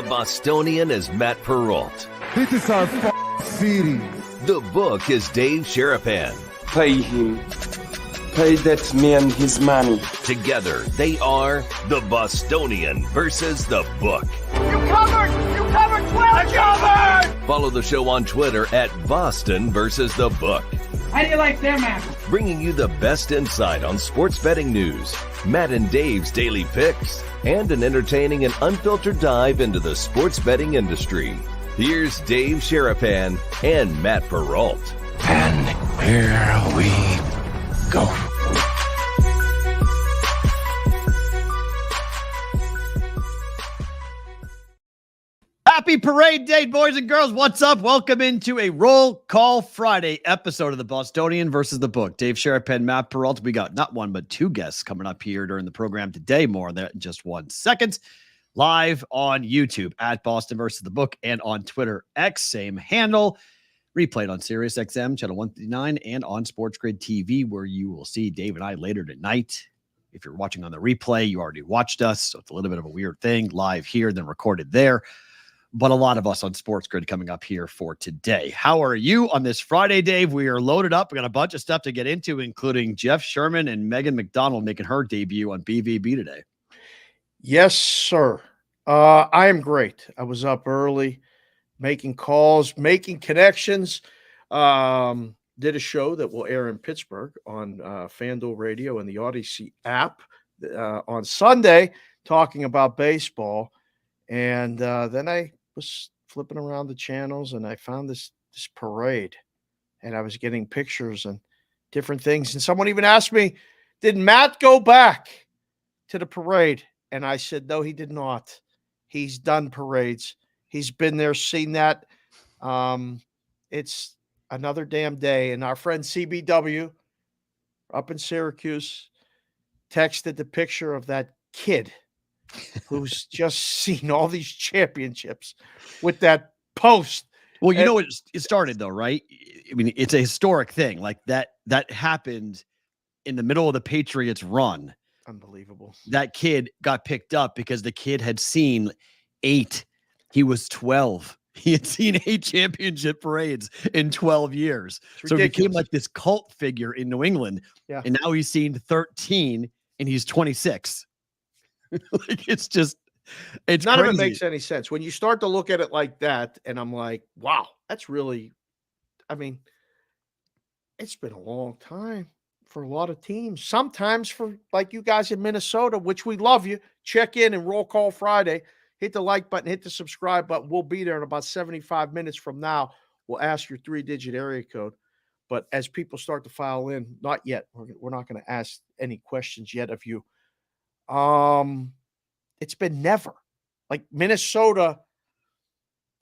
The Bostonian is Matt Perrault. This is our city. The Book is Dave Sherman. Pay him. Pay that man his money. Together, they are The Bostonian versus The Book. You covered! You covered 12! I covered! Follow the show on Twitter at Boston versus The Book. How do you like them apples? Bringing you the best insight on sports betting news, Matt and Dave's daily picks, and an entertaining and unfiltered dive into the sports betting industry. Here's Dave Sherman and Matt Perrault. And here we go. Happy Parade Day, boys and girls. What's up? Welcome into a Roll Call Friday episode of the Bostonian versus the Book. Dave Sherman, Matt Perrault. We got not one, but two guests coming up here during the program today. More on that in just 1 second. Live on YouTube at Boston versus the Book and on Twitter X, same handle. Replayed on Sirius XM, channel 139, and on Sports Grid TV, where you will see Dave and I later tonight. If you're watching on the replay, you already watched us, so it's a little bit of a weird thing, live here, then recorded there. But a lot of us on Sports Grid coming up here for today. How are you on this Friday, Dave? We are loaded up. We got a bunch of stuff to get into, including Jeff Sherman and Meg McDonald making her debut on BVB today. Yes, sir. I am great. I was up early, making calls, making connections. Did a show that will air in Pittsburgh on FanDuel Radio and the Odyssey app on Sunday, talking about baseball. And then I was flipping around the channels and I found this parade, and I was getting pictures and different things. And someone even asked me, did Matt go back to the parade? And I said, no, he did not. He's done parades. He's been there, seen that. It's another damn day. And our friend CBW up in Syracuse texted the picture of that kid who's just seen all these championships with that post. Well, you know, it started though, right? I mean, it's a historic thing. Like that happened in the middle of the Patriots run. Unbelievable. That kid got picked up because the kid had seen 8. He was 12. He had seen 8 championship parades in 12 years. So he became like this cult figure in New England. Yeah. And now he's seen 13 and he's 26. Like it's none crazy. Of it makes any sense when you start to look at it like that. And I'm like, wow, that's really, I mean, it's been a long time for a lot of teams. Sometimes for like you guys in Minnesota, which we love you. Check in and Roll Call Friday. Hit the like button, hit the subscribe button. We'll be there in about 75 minutes from now. We'll ask your 3-digit area code. But as people start to file in, not yet. We're not going to ask any questions yet of you. It's been never. Like Minnesota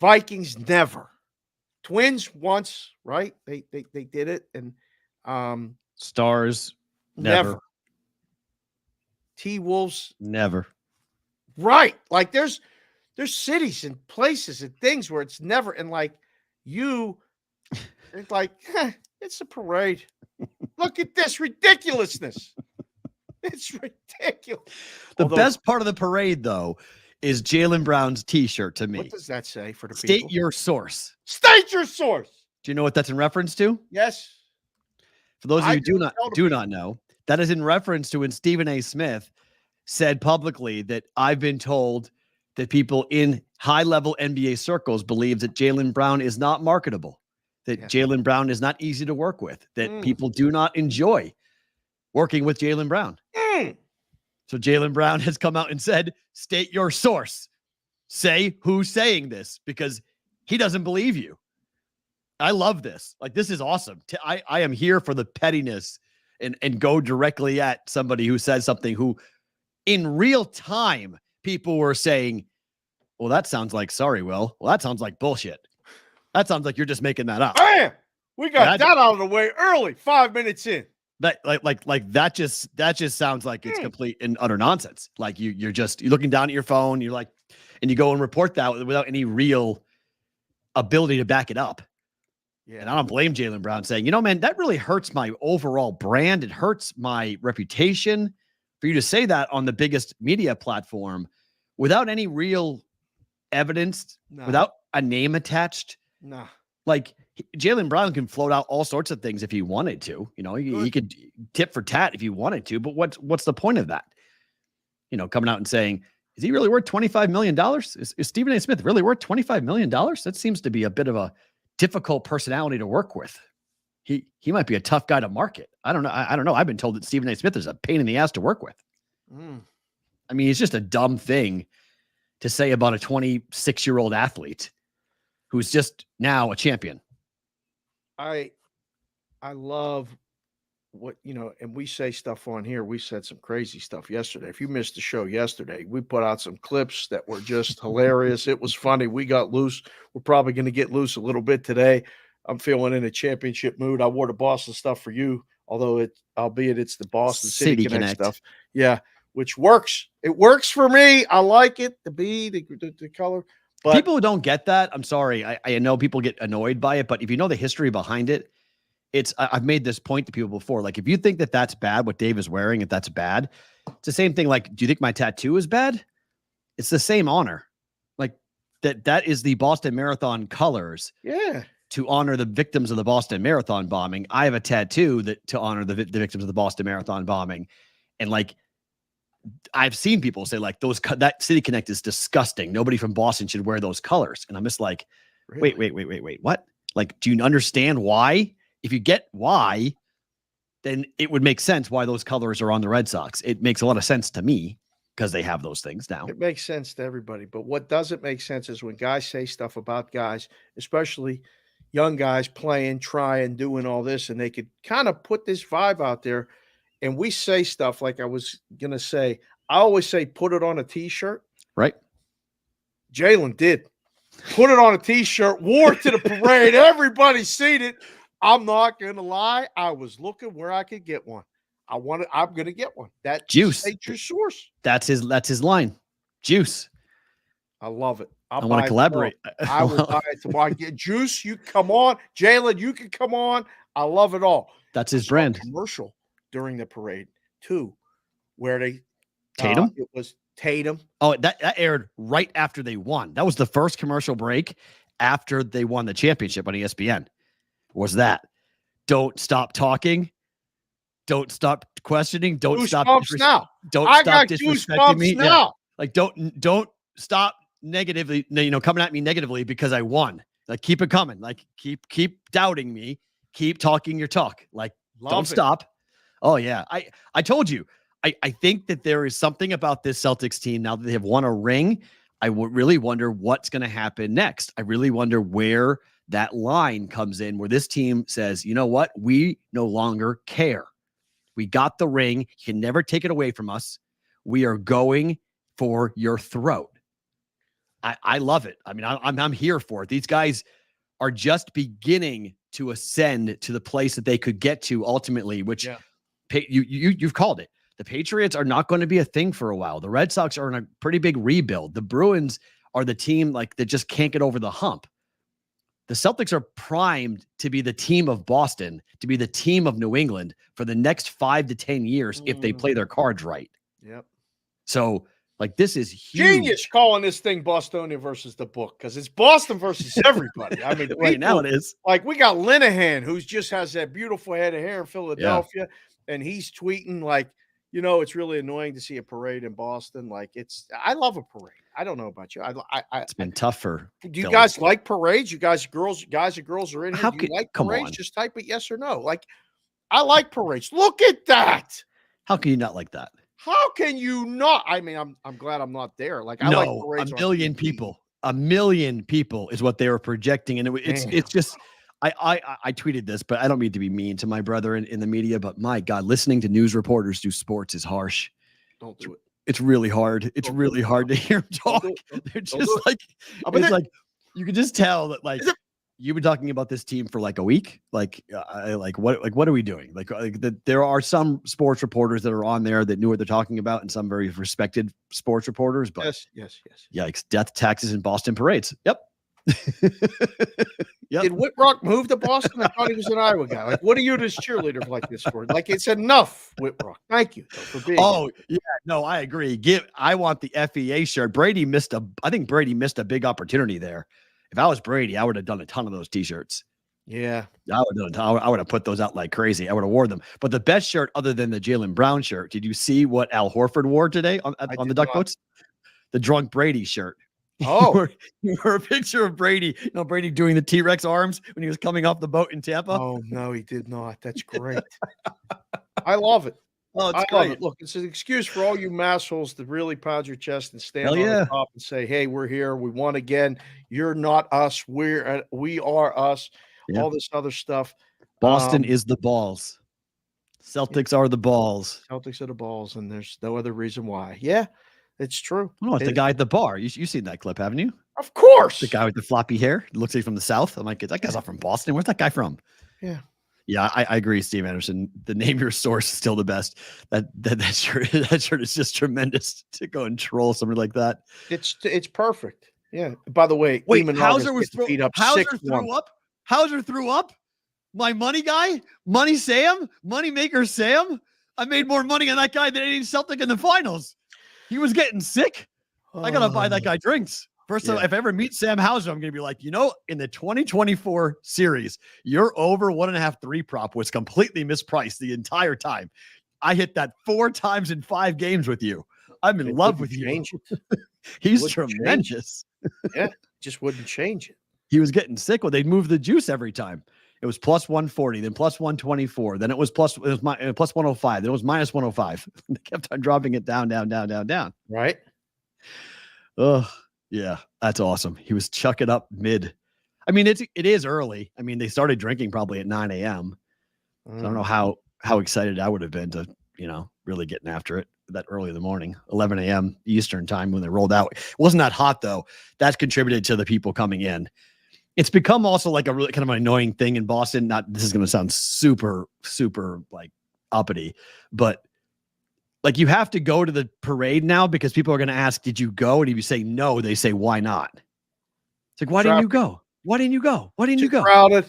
Vikings, never. Twins once, right? They did it. And Stars, never. T-Wolves, never. Right. Like there's cities and places and things where it's never. And like it's like, it's a parade. Look at this ridiculousness. It's ridiculous. The best part of the parade, though, is Jaylen Brown's T-shirt to me. What does that say for the people? State your source. State your source. Do you know what that's in reference to? Yes. For those of you who do not know, that is in reference to when Stephen A. Smith said publicly that I've been told that people in high-level NBA circles believe that Jaylen Brown is not marketable, that Jaylen Brown is not easy to work with, that people do not enjoy working with Jaylen Brown. So Jaylen Brown has come out and said, state your source. Say who's saying this, because he doesn't believe you. I love this. Like, this is awesome. I am here for the pettiness and go directly at somebody who says something who in real time, people were saying, well, that sounds like, sorry, Will. Well, that sounds like bullshit. That sounds like you're just making that up. Bam! We got that out of the way early, 5 minutes in. That just sounds like it's complete and utter nonsense. Like you're looking down at your phone, you're like, and you go and report that without any real ability to back it up. Yeah. And I don't blame Jaylen Brown saying, you know, man, that really hurts my overall brand. It hurts my reputation for you to say that on the biggest media platform without any real evidenced, Nah. without a name attached. Nah. Like Jaylen Brown can float out all sorts of things if he wanted to. You know, he could tip for tat if he wanted to. But what's the point of that? You know, coming out and saying, is he really worth $25 million? Is Stephen A. Smith really worth $25 million? That seems to be a bit of a difficult personality to work with. He might be a tough guy to market. I don't know. I don't know. I've been told that Stephen A. Smith is a pain in the ass to work with. I mean, it's just a dumb thing to say about a 26-year-old athlete who's just now a champion. I love what, you know, and we say stuff on here. We said some crazy stuff yesterday. If you missed the show yesterday, we put out some clips that were just hilarious. It was funny. We got loose. We're probably going to get loose a little bit today. I'm feeling in a championship mood. I wore the Boston stuff for you, albeit it's the Boston City Connect stuff. Yeah, which works. It works for me. I like it. The color. But people who don't get that, I'm sorry. I know people get annoyed by it, but if you know the history behind it, I've made this point to people before. Like, if you think that that's bad, what Dave is wearing, if that's bad, it's the same thing. Like, do you think my tattoo is bad? It's the same honor. Like that is the Boston Marathon colors. Yeah. To honor the victims of the Boston Marathon bombing. I have a tattoo to honor the victims of the Boston Marathon bombing. And like, I've seen people say like that City Connect is disgusting. Nobody from Boston should wear those colors. And I'm just like, really? wait, what? Like, do you understand why? If you get why, then it would make sense why those colors are on the Red Sox. It makes a lot of sense to me because they have those things now. It makes sense to everybody. But what doesn't make sense is when guys say stuff about guys, especially young guys playing, trying, doing all this, and they could kind of put this vibe out there. And we say stuff like I was going to say, I always say, put it on a t-shirt. Right. Jaylen did. Put it on a t-shirt, wore it to the parade. Everybody seen it. I'm not going to lie. I was looking where I could get one. I'm going to get one. That Juice. Your source. That's his line. Juice. I love it. I want to collaborate. I will buy it tomorrow. Get Juice. You come on. Jaylen, you can come on. I love it all. That's his brand. Commercial during the parade too, where they Tatum. It was Tatum. Oh, that aired right after they won. That was the first commercial break after they won the championship on ESPN. Was that? Don't stop talking. Don't stop questioning. Don't stop now. Don't stop disrespecting me. Now. Yeah. Like don't stop negatively, coming at me negatively because I won. Like, keep it coming. Like, keep doubting me. Keep talking your talk. Like, don't stop. Oh yeah. I told you. I think that there is something about this Celtics team now that they have won a ring. I would really wonder what's going to happen next. I really wonder where that line comes in, where this team says, you know what? We no longer care. We got the ring. You can never take it away from us. We are going for your throat. I love it. I mean, I'm here for it. These guys are just beginning to ascend to the place that they could get to ultimately, which you've called it. The Patriots are not going to be a thing for a while. The Red Sox are in a pretty big rebuild. The Bruins are the team that just can't get over the hump. The Celtics are primed to be the team of Boston, to be the team of New England for the next 5 to 10 years if they play their cards right. Yep. So, this is huge. Genius calling this thing Bostonia versus the book, because it's Boston versus everybody. I mean, right now it is. Like, we got Linehan, who just has that beautiful head of hair in Philadelphia, and he's tweeting like, it's really annoying to see a parade in Boston. Like, I love a parade. I don't know about you. It's been tough for. Do you guys like parades? You guys and girls are in here. Do you like parades? Just type it yes or no. Like, I like parades. Look at that. How can you not like that? How can you not? I mean, I'm glad I'm not there. Like, I like parades. 1 million people. 1 million people is what they were projecting, and it's just. I tweeted this, but I don't mean to be mean to my brother in the media, but my God, listening to news reporters do sports is harsh. Don't do it. It's really hard. It's really hard to hear them talk. They're just like, it's like, you can just tell that you've been talking about this team for like a week. What are we doing? There are some sports reporters that are on there that knew what they're talking about, and some very respected sports reporters, but yes. Yikes. Death, taxes, and Boston parades. Yep. Yep. Did Whitrock move to Boston? I thought he was an Iowa guy. Like, what are you this cheerleader like this for? Like, it's enough, Whitrock. Thank you for being. Oh, yeah. No, I agree. I want the FEA shirt. I think Brady missed a big opportunity there. If I was Brady, I would have done a ton of those t-shirts. Yeah. I would have put those out like crazy. I would have worn them. But the best shirt other than the Jaylen Brown shirt, did you see what Al Horford wore today on the Duck Boats? The drunk Brady shirt. Oh, you were a picture of Brady, Brady doing the T-Rex arms when he was coming off the boat in Tampa. Oh, no, he did not. That's great. I love it. Oh, it's I great. love it. Look, it's an excuse for all you massholes to really pound your chest and stand Hell on yeah. the top and say, hey, we're here. We won again. You're not us. We are us. Yeah. All this other stuff. Boston is the balls. Celtics are the balls. Celtics are the balls, and there's no other reason why. Yeah, it's true. No, it's the guy at the bar. You've seen that clip, haven't you? Of course. The guy with the floppy hair. Looks like he's from the South. I'm like, that guy's not from Boston. Where's that guy from? Yeah. Yeah, I agree, Steve Anderson. The name your source is still the best. That shirt is just tremendous to go and troll somebody like that. It's perfect. Yeah. By the way, wait, Eamon Hauser August was beat up Hauser 6-1. threw up. Hauser threw up. My money guy, Money Sam, Money Maker Sam. I made more money on that guy than any Celtic in the finals. He was getting sick. I gotta buy that guy drinks. First time, if I ever meet Sam Hauser, I'm gonna be like, in the 2024 series, your over 1.5 prop was completely mispriced the entire time. I hit that 4 times in 5 games with you. I'm in love with you. He's tremendous. Yeah, just wouldn't change it. He was getting sick. Well, they'd move the juice every time. It was plus 140, then plus 124, then it was plus 105, then it was minus 105. They kept on dropping it down. Right. Oh, yeah, that's awesome. He was chucking up mid. I mean, it is early. I mean, they started drinking probably at 9 a.m. So I don't know how excited I would have been to, really getting after it that early in the morning, 11 a.m. Eastern time when they rolled out. It wasn't that hot though. That's contributed to the people coming in. It's become also like a really kind of an annoying thing in Boston. This is going to sound super, super like uppity, but like you have to go to the parade now because people are going to ask, did you go? And if you say no, they say, why not? It's like, why didn't you go? Why didn't you go? Why didn't you go? Crowded.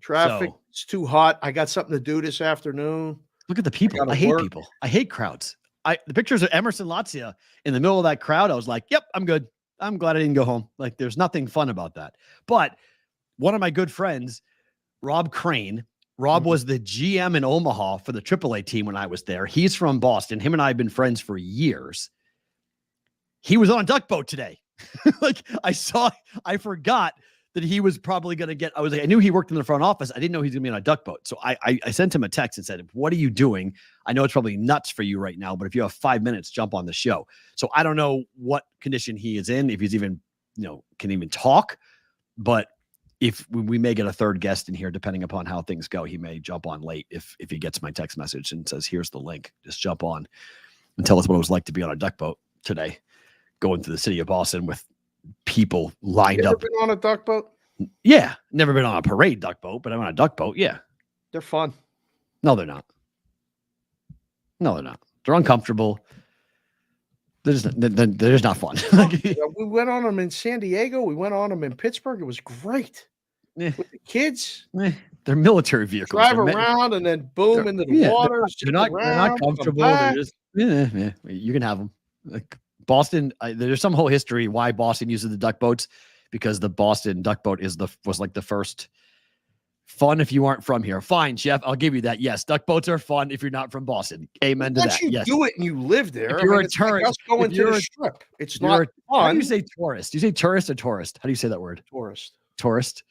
Traffic. It's too hot. I got something to do this afternoon. Look at the people. I hate people. I hate crowds. The pictures of Emerson Latzia in the middle of that crowd, I was like, yep, I'm good. I'm glad I didn't go home. Like, there's nothing fun about that. But one of my good friends, Rob Crane, was the GM in Omaha for the AAA team when I was there. He's from Boston. Him and I have been friends for years. He was on a duck boat today. I forgot that he was probably going to get, I knew he worked in the front office. I didn't know he was going to be on a duck boat. So I sent him a text and said, what are you doing? I know it's probably nuts for you right now, but if you have 5 minutes, jump on the show. So I don't know what condition he is in, if he's even, can even talk, but if we may get a third guest in here, depending upon how things go, he may jump on late if he gets my text message and says, here's the link, just jump on and tell us what it was like to be on a duck boat today, going through the city of Boston with people lined up. Been on a duck boat? Yeah. Never been on a parade duck boat, but I'm on a duck boat. Yeah. They're fun. No, they're not. They're uncomfortable. They're just not fun. We went on them in San Diego. We went on them in Pittsburgh. It was great. With the kids. They're military vehicles. Drive around and then boom into the water. They're not comfortable. They're just, you can have them. Like Boston, there's some whole history why Boston uses the duck boats, because the Boston duck boat was like the first fun if you aren't from here. Fine, Jeff, I'll give you that. Yes, duck boats are fun if you're not from Boston. Amen to that. You do it and you live there. If you're a tourist, like going to the strip. It's not fun. How do you say tourist? Do you say tourist or tourist? How do you say that word? Tourist.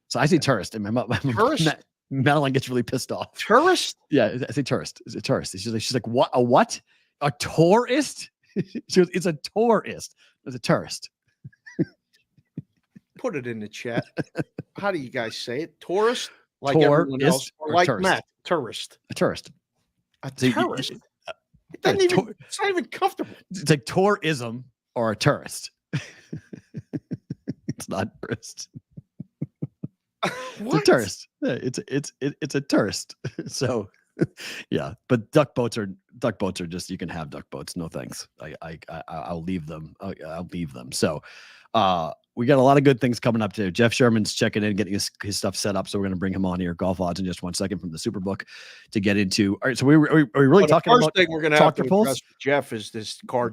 So I say tourist, and tourist. Madeline gets really pissed off. Tourist? Yeah, I say tourist. Is it tourist? She's like, what? A what? A tourist? She goes, it's a tourist. It's a tourist. Put it in the chat. How do you guys say it? Tourist? Like tourist everyone else? Or like tourist? Matt? Tourist. A tourist. A tourist? It doesn't even, it's not even comfortable. It's like tourism or a tourist. It's not tourist. It's a tourist. It's a tourist. So yeah, but duck boats duck boats are just, you can have duck boats. No thanks. I'll leave them. I'll leave them. So we got a lot of good things coming up too. Jeff Sherman's checking in, getting his stuff set up. So we're going to bring him on here. Golf odds in just 1 second from the Superbook to get into. All right. So are we really talking about the first thing we're going to have to address with Jeff is this car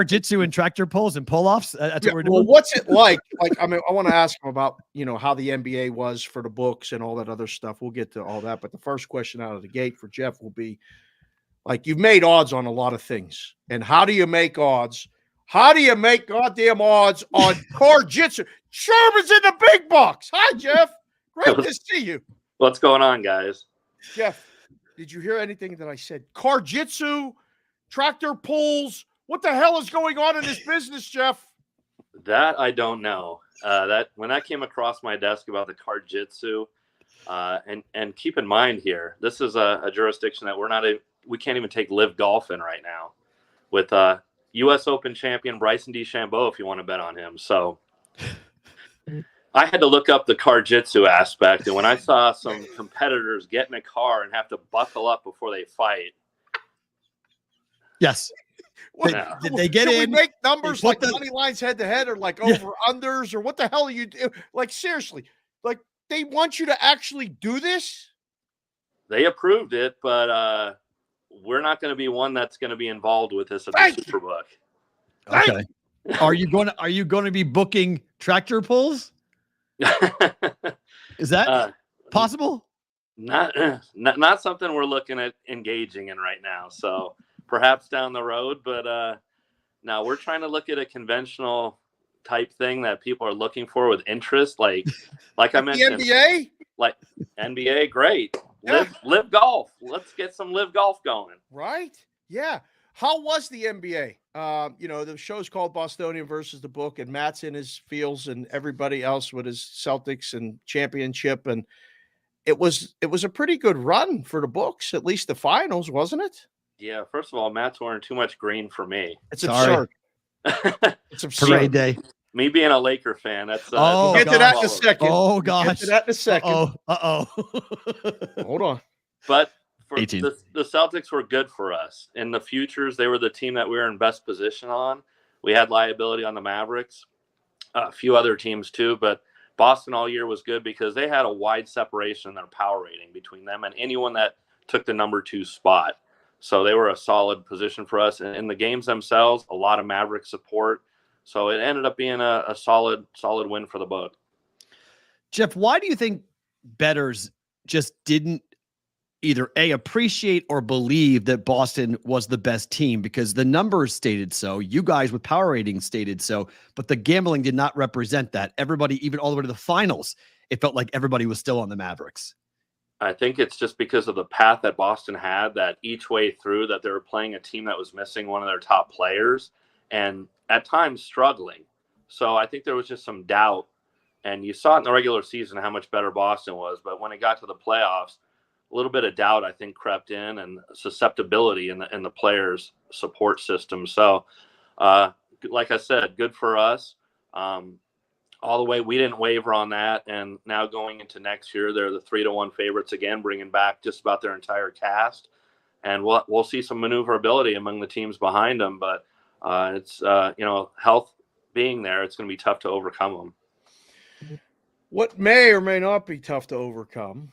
jitsu and tractor pulls and pull-offs. That's what we're doing. Well, what's it like? I mean, I want to ask him about, how the NBA was for the books and all that other stuff. We'll get to all that. But the first question out of the gate for Jeff will be, like, you've made odds on a lot of things. And how do you make odds? How do you make goddamn odds on car jitsu? Sherman's in the big box. Hi, Jeff. Great to see you. What's going on, guys? Jeff, did you hear anything that I said? Car jitsu, tractor pulls. What the hell is going on in this business, Jeff? That I don't know. That when that came across my desk about the car jitsu, and keep in mind here, this is a jurisdiction that we can't even take live golf in right now with U.S. Open champion Bryson DeChambeau, if you want to bet on him. So I had to look up the car jitsu aspect, and when I saw some competitors get in a car and have to buckle up before they fight. Yes. Did they get in? We make numbers like money lines head to head, or like over unders, or what the hell are you do? Like, seriously, like, they want you to actually do this? They approved it, but we're not going to be one that's going to be involved with this at the Superbook. Okay. Are you going to be booking tractor pulls? Is that possible? Not something we're looking at engaging in right now. So perhaps down the road, but now we're trying to look at a conventional type thing that people are looking for with interest. Like I mentioned, the NBA, like NBA, great. Live golf. Let's get some live golf going. Right? Yeah. How was the NBA? The show's called Bostonian versus the book, and Matt's in his fields, and everybody else with his Celtics and championship, and it was a pretty good run for the books, at least the finals, wasn't it? Yeah. First of all, Matt's wearing too much green for me. It's absurd. It's absurd. Parade day. Me being a Laker fan, that's get to that in a second. Oh gosh, get to that in a second. Uh-oh. Hold on. But for the Celtics were good for us. In the futures, they were the team that we were in best position on. We had liability on the Mavericks, a few other teams too, but Boston all year was good because they had a wide separation in their power rating between them and anyone that took the number 2 spot. So they were a solid position for us. And in the games themselves, a lot of Maverick support. So it ended up being a solid win for the book. Jeff, why do you think bettors just didn't either appreciate or believe that Boston was the best team? Because the numbers stated so, you guys with power ratings stated so, but the gambling did not represent that. Everybody, even all the way to the finals, it felt like everybody was still on the Mavericks. I think it's just because of the path that Boston had, that each way through that they were playing a team that was missing one of their top players and at times struggling. So I think there was just some doubt, and you saw it in the regular season how much better Boston was. But when it got to the playoffs, a little bit of doubt, I think, crept in, and susceptibility in the players' support system. So, like I said, good for us. All the way, we didn't waver on that. And now going into next year, they're the 3-1 favorites again, bringing back just about their entire cast. And we'll see some maneuverability among the teams behind them. But it's health being there, it's going to be tough to overcome them. What may or may not be tough to overcome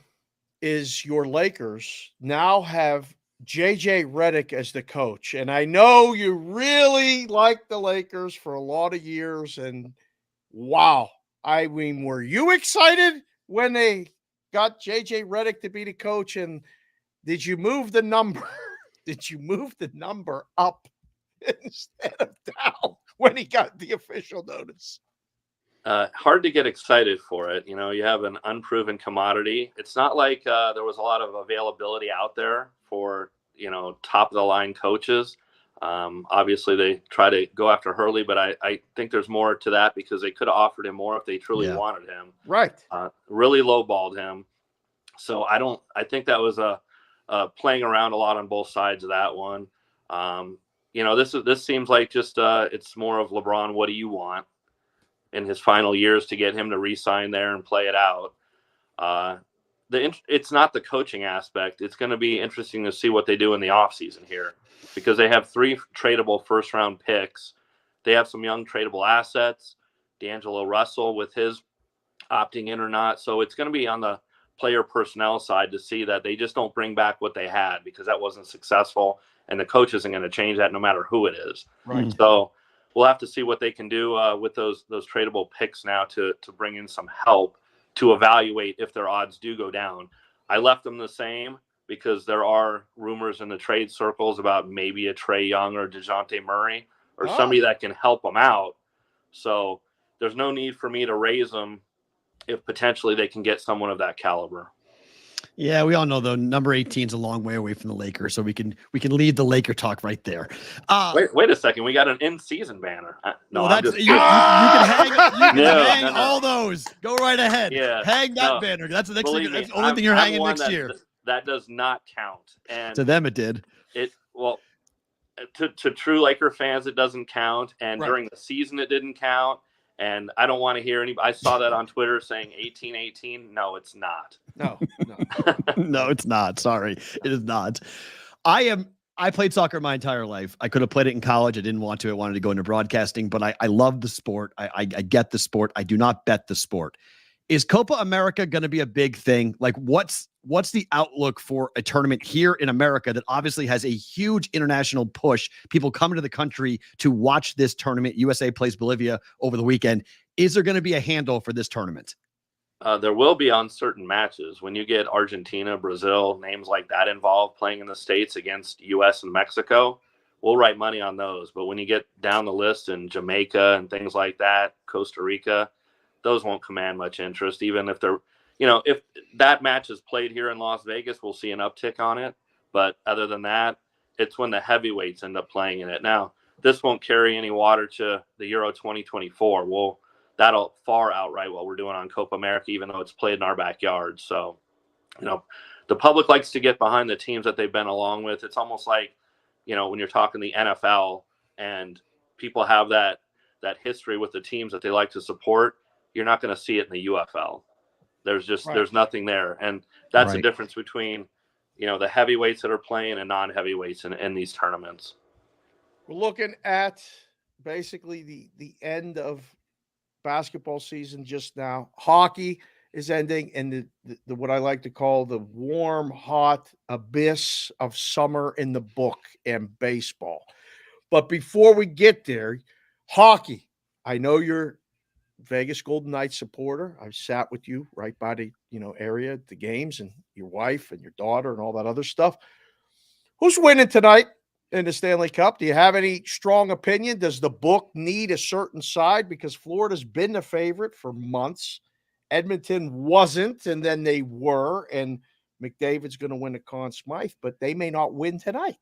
is your Lakers now have JJ Redick as the coach. And I know you really liked the Lakers for a lot of years. And wow, I mean, were you excited when they got JJ Redick to be the coach? And did you move the number? Did you move the number up instead of down when he got the official notice? Hard to get excited for it. You have an unproven commodity. It's not like there was a lot of availability out there for, top of the line coaches. Obviously they try to go after Hurley, but I think there's more to that because they could have offered him more if they truly wanted him. Right. Really lowballed him. So I think that was a playing around a lot on both sides of that one. This seems like just it's more of LeBron. What do you want in his final years to get him to re-sign there and play it out? it's not the coaching aspect. It's going to be interesting to see what they do in the offseason here, because they have 3 tradable first-round picks. They have some young tradable assets, D'Angelo Russell with his opting in or not. So it's going to be on the player personnel side to see that they just don't bring back what they had, because that wasn't successful, and the coach isn't going to change that no matter who it is. Right. So we'll have to see what they can do with those tradable picks now to bring in some help to evaluate if their odds do go down. I left them the same because there are rumors in the trade circles about maybe a Trae Young or DeJounte Murray or somebody that can help them out. So there's no need for me to raise them if potentially they can get someone of that caliber. Yeah, we all know though number 18 is a long way away from the Lakers, so we can leave the Laker talk right there. Wait a second, we got an in-season banner. No, well, you can hang all those. Go right ahead. Yeah, hang that banner. That's the next thing. That's the only thing you're hanging next year. That does not count. And to them, it did. To true Laker fans, it doesn't count. And during the season, it didn't count. And I don't want to hear I saw that on Twitter saying 18-18. No, it's not. No. No, it's not. Sorry. It is not. I played soccer my entire life. I could have played it in college. I didn't want to. I wanted to go into broadcasting, but I love the sport. I get the sport. I do not bet the sport. Is Copa America going to be a big thing? Like what's the outlook for a tournament here in America that obviously has a huge international push? People coming to the country to watch this tournament. USA plays Bolivia over the weekend. Is there going to be a handle for this tournament? There will be on certain matches. When you get Argentina, Brazil, names like that involved playing in the States against US and Mexico, we'll write money on those. But when you get down the list in Jamaica and things like that, Costa Rica, those won't command much interest. Even if they're, if that match is played here in Las Vegas, we'll see an uptick on it. But other than that, it's when the heavyweights end up playing in it. Now, this won't carry any water to the Euro 2024. That'll far outright what we're doing on Copa America, even though it's played in our backyard. So, the public likes to get behind the teams that they've been along with. It's almost like, when you're talking the NFL and people have that history with the teams that they like to support, you're not going to see it in the UFL. There's nothing there. And that's the difference between, the heavyweights that are playing and non-heavyweights in these tournaments. We're looking at basically the end of basketball season just now. Hockey is ending, and the what I like to call the warm, hot abyss of summer in the book and baseball. But before we get there, hockey, I know you're Vegas Golden Knights supporter. I've sat with you right by the area at the games, and your wife and your daughter and all that other stuff. Who's winning tonight in the Stanley Cup? Do you have any strong opinion? Does the book need a certain side? Because Florida's been the favorite for months. Edmonton wasn't, and then they were, and McDavid's going to win the Conn Smythe, but they may not win tonight.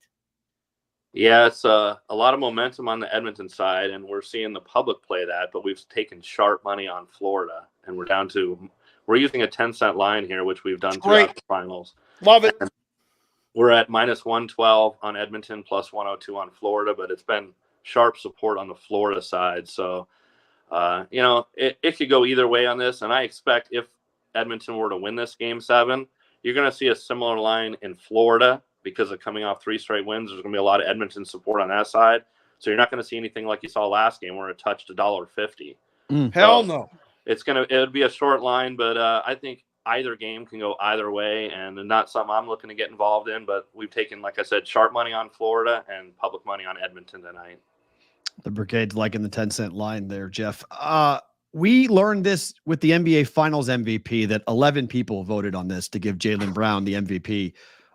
Yeah, it's a lot of momentum on the Edmonton side, and we're seeing the public play that, but we've taken sharp money on Florida, and we're using a 10-cent line here, which we've done throughout the finals. Love it. And we're at -112 on Edmonton, +102 on Florida, but it's been sharp support on the Florida side. So, it could go either way on this, and I expect if Edmonton were to win this Game 7, you're going to see a similar line in Florida. Because of coming off 3 straight wins, there's going to be a lot of Edmonton support on that side. So you're not going to see anything like you saw last game where it touched $1.50. Hell no. It would be a short line, but I think either game can go either way, and not something I'm looking to get involved in. But we've taken, like I said, sharp money on Florida and public money on Edmonton tonight. The Brigade's liking the 10-cent line there, Jeff. We learned this with the NBA Finals MVP that 11 people voted on this to give Jaylen Brown the MVP.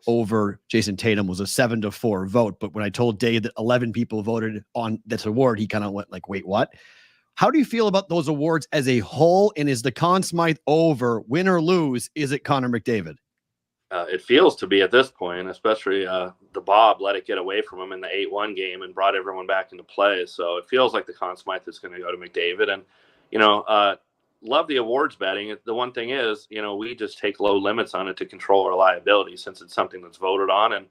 Over Jason Tatum was a 7-4 vote. But when I told Dave that 11 people voted on this award, he kind of went like, wait, what? How do you feel about those awards as a whole? And is the Conn Smythe over, win or lose? Is it Connor McDavid? It feels to be at this point, especially the Bob let it get away from him in the 8-1 game and brought everyone back into play. So it feels like the Conn Smythe is going to go to McDavid. And, love the awards betting. The one thing is, we just take low limits on it to control our liability since it's something that's voted on. And,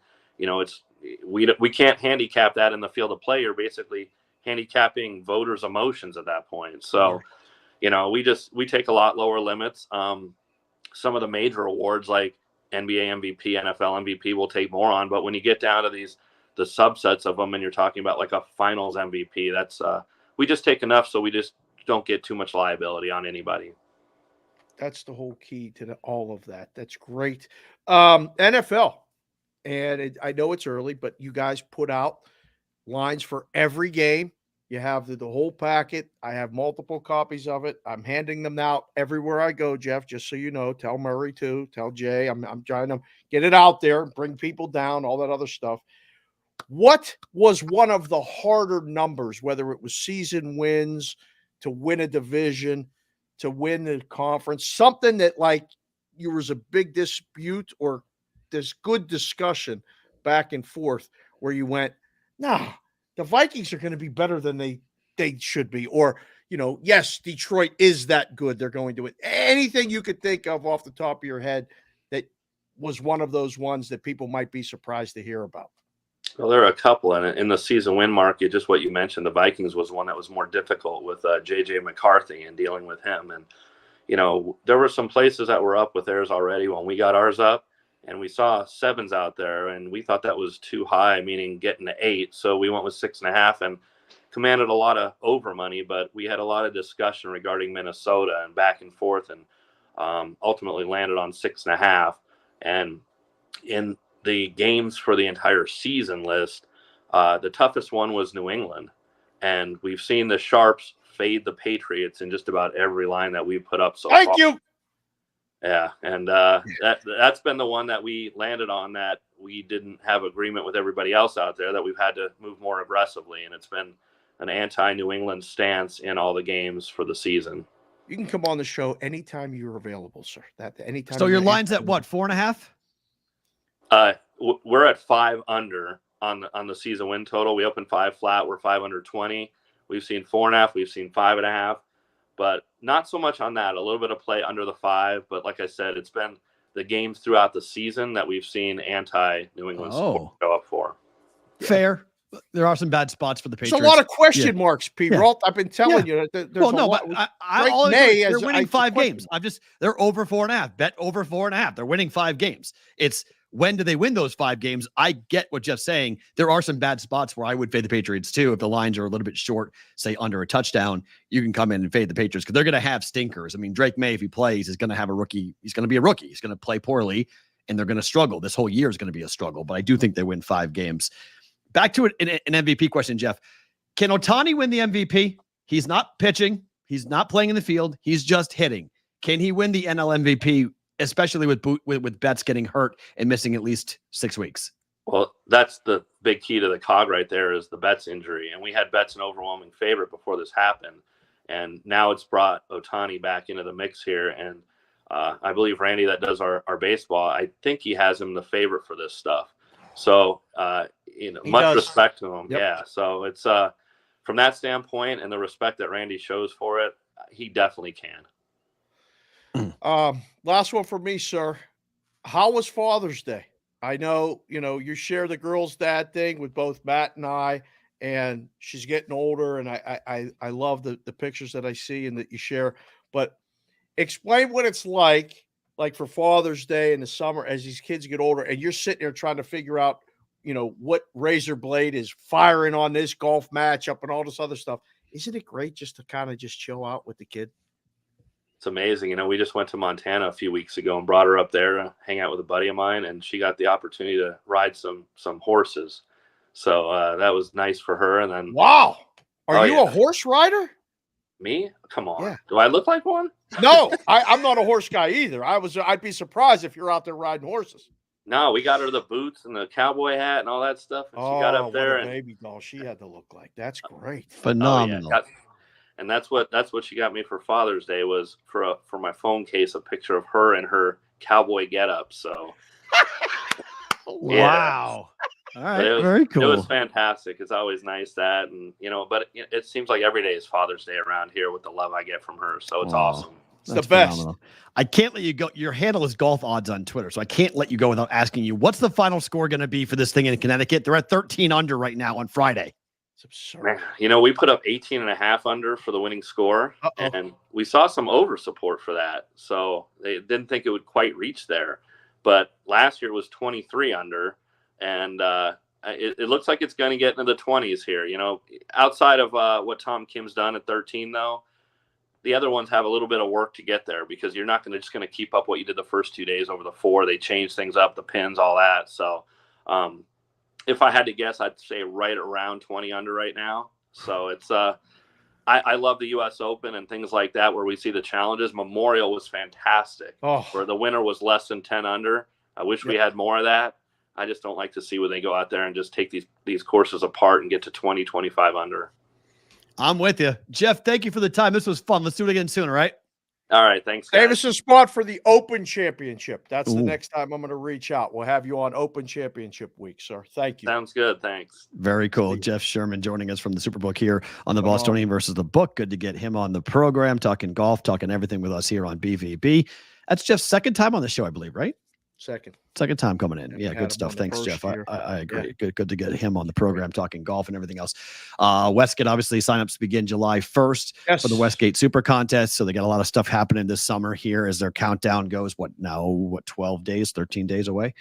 we can't handicap that in the field of play. You're basically handicapping voters' emotions at that point. So, we take a lot lower limits. some of the major awards like NBA MVP, NFL MVP will take more on. But when you get down to the subsets of them and you're talking about like a finals MVP, that's we just take enough so we just don't get too much liability on anybody. That's the whole key to all of that. That's great. NFL. And I know it's early, but you guys put out lines for every game. You have the whole packet. I have multiple copies of it. I'm handing them out everywhere I go, Jeff, just so you know. Tell Murray too. Tell Jay. I'm trying to get it out there, bring people down, all that other stuff. What was one of the harder numbers, whether it was season wins, to win a division, to win the conference, something that like you was a big dispute or this good discussion back and forth where you went, nah, the Vikings are going to be better than they should be. Or, yes, Detroit is that good. They're going to win. Anything you could think of off the top of your head that was one of those ones that people might be surprised to hear about. Well, there are a couple. And in the season win market, just what you mentioned, the Vikings was one that was more difficult with J.J. McCarthy and dealing with him. And, there were some places that were up with theirs already when we got ours up. And we saw 7s out there, and we thought that was too high, meaning getting to 8. So we went with 6.5 and commanded a lot of over money. But we had a lot of discussion regarding Minnesota and back and forth, and ultimately landed on 6.5. And in the games for the entire season list, the toughest one was New England. And we've seen the Sharps fade the Patriots in just about every line that we've put up so far. Thank you. Yeah, and that's been the one that we landed on, that we didn't have agreement with everybody else out there, that we've had to move more aggressively, and it's been an anti-New England stance in all the games for the season. You can come on the show anytime you're available, sir. Anytime. So your line's at what, 4.5? We're at 5 under on the season win total. We opened 5 flat. We're 5 under 20. We've seen 4.5. We've seen 5.5. But not so much on that. A little bit of play under the 5. But like I said, it's been the games throughout the season that we've seen anti-New England support go up for. Fair. There are some bad spots for the Patriots. There's a lot of question marks, Pete. Yeah. I've been telling you. There's they're winning 5 games. They're over 4.5. Bet over 4.5. They're winning 5 games. It's when do they win those 5 games? I get what Jeff's saying. There are some bad spots where I would fade the Patriots too. If the lines are a little bit short, say under a touchdown, you can come in and fade the Patriots because they're going to have stinkers. I mean, Drake May, if he plays, is going to have a rookie. He's going to be a rookie. He's going to play poorly, and they're going to struggle. This whole year is going to be a struggle, but I do think they win 5 games. Back to an MVP question, Jeff. Can Ohtani win the MVP? He's not pitching. He's not playing in the field. He's just hitting. Can he win the NL MVP, especially with Betts getting hurt and missing at least 6 weeks? Well, that's the big key to the cog right there, is the Betts injury. And we had Betts an overwhelming favorite before this happened. And now it's brought Ohtani back into the mix here. And I believe Randy, that does our baseball, I think he has him the favorite for this stuff. So, much respect to him. Yep. Yeah. So it's from that standpoint and the respect that Randy shows for it, he definitely can. Last one for me, sir. How was Father's Day? I know, you share the girl's dad thing with both Matt and I, and she's getting older, and I love the pictures that I see and that you share. But explain what it's like for Father's Day in the summer as these kids get older, and you're sitting there trying to figure out, what razor blade is firing on this golf matchup and all this other stuff. Isn't it great just to kind of just chill out with the kid? It's amazing. We just went to Montana a few weeks ago and brought her up there to hang out with a buddy of mine, and she got the opportunity to ride some horses. So that was nice for her. And then, wow, are you a horse rider? Me? Come on. Yeah. Do I look like one? No, I'm not a horse guy either. I'd be surprised if you're out there riding horses. No, we got her the boots and the cowboy hat and all that stuff. And she got up there, what a baby doll she had to look like. That's great. Phenomenal. And that's what she got me for Father's Day, was for my phone case a picture of her in her cowboy getup. So, wow. All right, very cool. It was fantastic. It's always nice that, and but it seems like every day is Father's Day around here with the love I get from her. So it's awesome. It's the best. Phenomenal. I can't let you go. Your handle is Golf Odds on Twitter, so I can't let you go without asking you, what's the final score going to be for this thing in Connecticut? They're at 13 under right now on Friday. It's absurd. Man, you know, we put up 18.5 under for the winning score, and we saw some over support for that. So they didn't think it would quite reach there. But last year was 23 under, and it looks like it's going to get into the 20s here. You know, outside of what Tom Kim's done at 13, though, the other ones have a little bit of work to get there because you're not just going to keep up what you did the first 2 days over the 4. They changed things up, the pins, all that. So if I had to guess, I'd say right around 20 under right now. So it's I love the U.S. Open and things like that where we see the challenges. Memorial was fantastic, where the winner was less than 10 under. I wish we had more of that. I just don't like to see when they go out there and just take these courses apart and get to 20, 25 under. I'm with you. Jeff, thank you for the time. This was fun. Let's do it again soon, all right? All right, thanks, guys. Save us a spot for the Open Championship. That's the next time I'm going to reach out. We'll have you on Open Championship week, sir. Thank you. Sounds good. Thanks. Very cool. Jeff Sherman joining us from the Superbook here on the Bostonian versus the Book. Good to get him on the program, talking golf, talking everything with us here on BVB. That's Jeff's second time on the show, I believe, right? Second time coming in. Yeah, good stuff. Thanks, Jeff. I agree. Yeah. Good to get him on the program, talking golf and everything else. Westgate, obviously, signups begin July 1st for the Westgate Super Contest. So they got a lot of stuff happening this summer here as their countdown goes. 12 days, 13 days away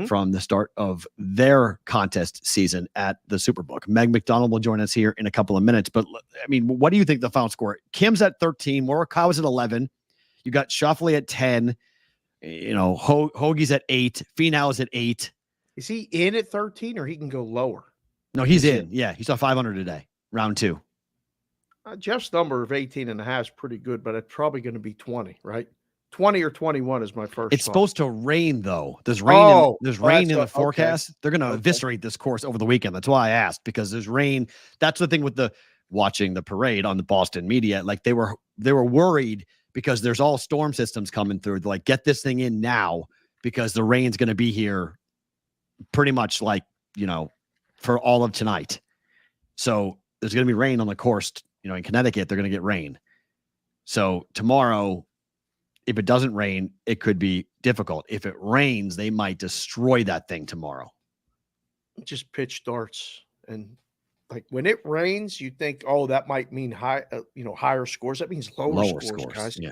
from the start of their contest season at the Superbook. Meg McDonald will join us here in a couple of minutes. But, I mean, what do you think the final score? Kim's at 13. Morikawa's at 11. You got Schauffele at 10. You know, Hoagie's at 8. Finau's at 8. Is he in at 13 or he can go lower? No, he's in. Yeah, he saw 500 today, round 2. Jeff's number of 18.5 is pretty good, but it's probably going to be 20, right? 20 or 21 is my first. It's supposed to rain, though. There's rain. There's rain in the forecast. Okay. They're going to eviscerate this course over the weekend. That's why I asked, because there's rain. That's the thing with watching the parade on the Boston media. Like they were worried because there's all storm systems coming through. They're like, get this thing in now because the rain's going to be here pretty much like, you know, for all of tonight. So there's going to be rain on the course. You know, in Connecticut, they're going to get rain. So tomorrow, if it doesn't rain, it could be difficult. If it rains, they might destroy that thing tomorrow. Just pitch darts. And like when it rains, you think, oh, that might mean higher scores. That means lower scores, guys. Yeah.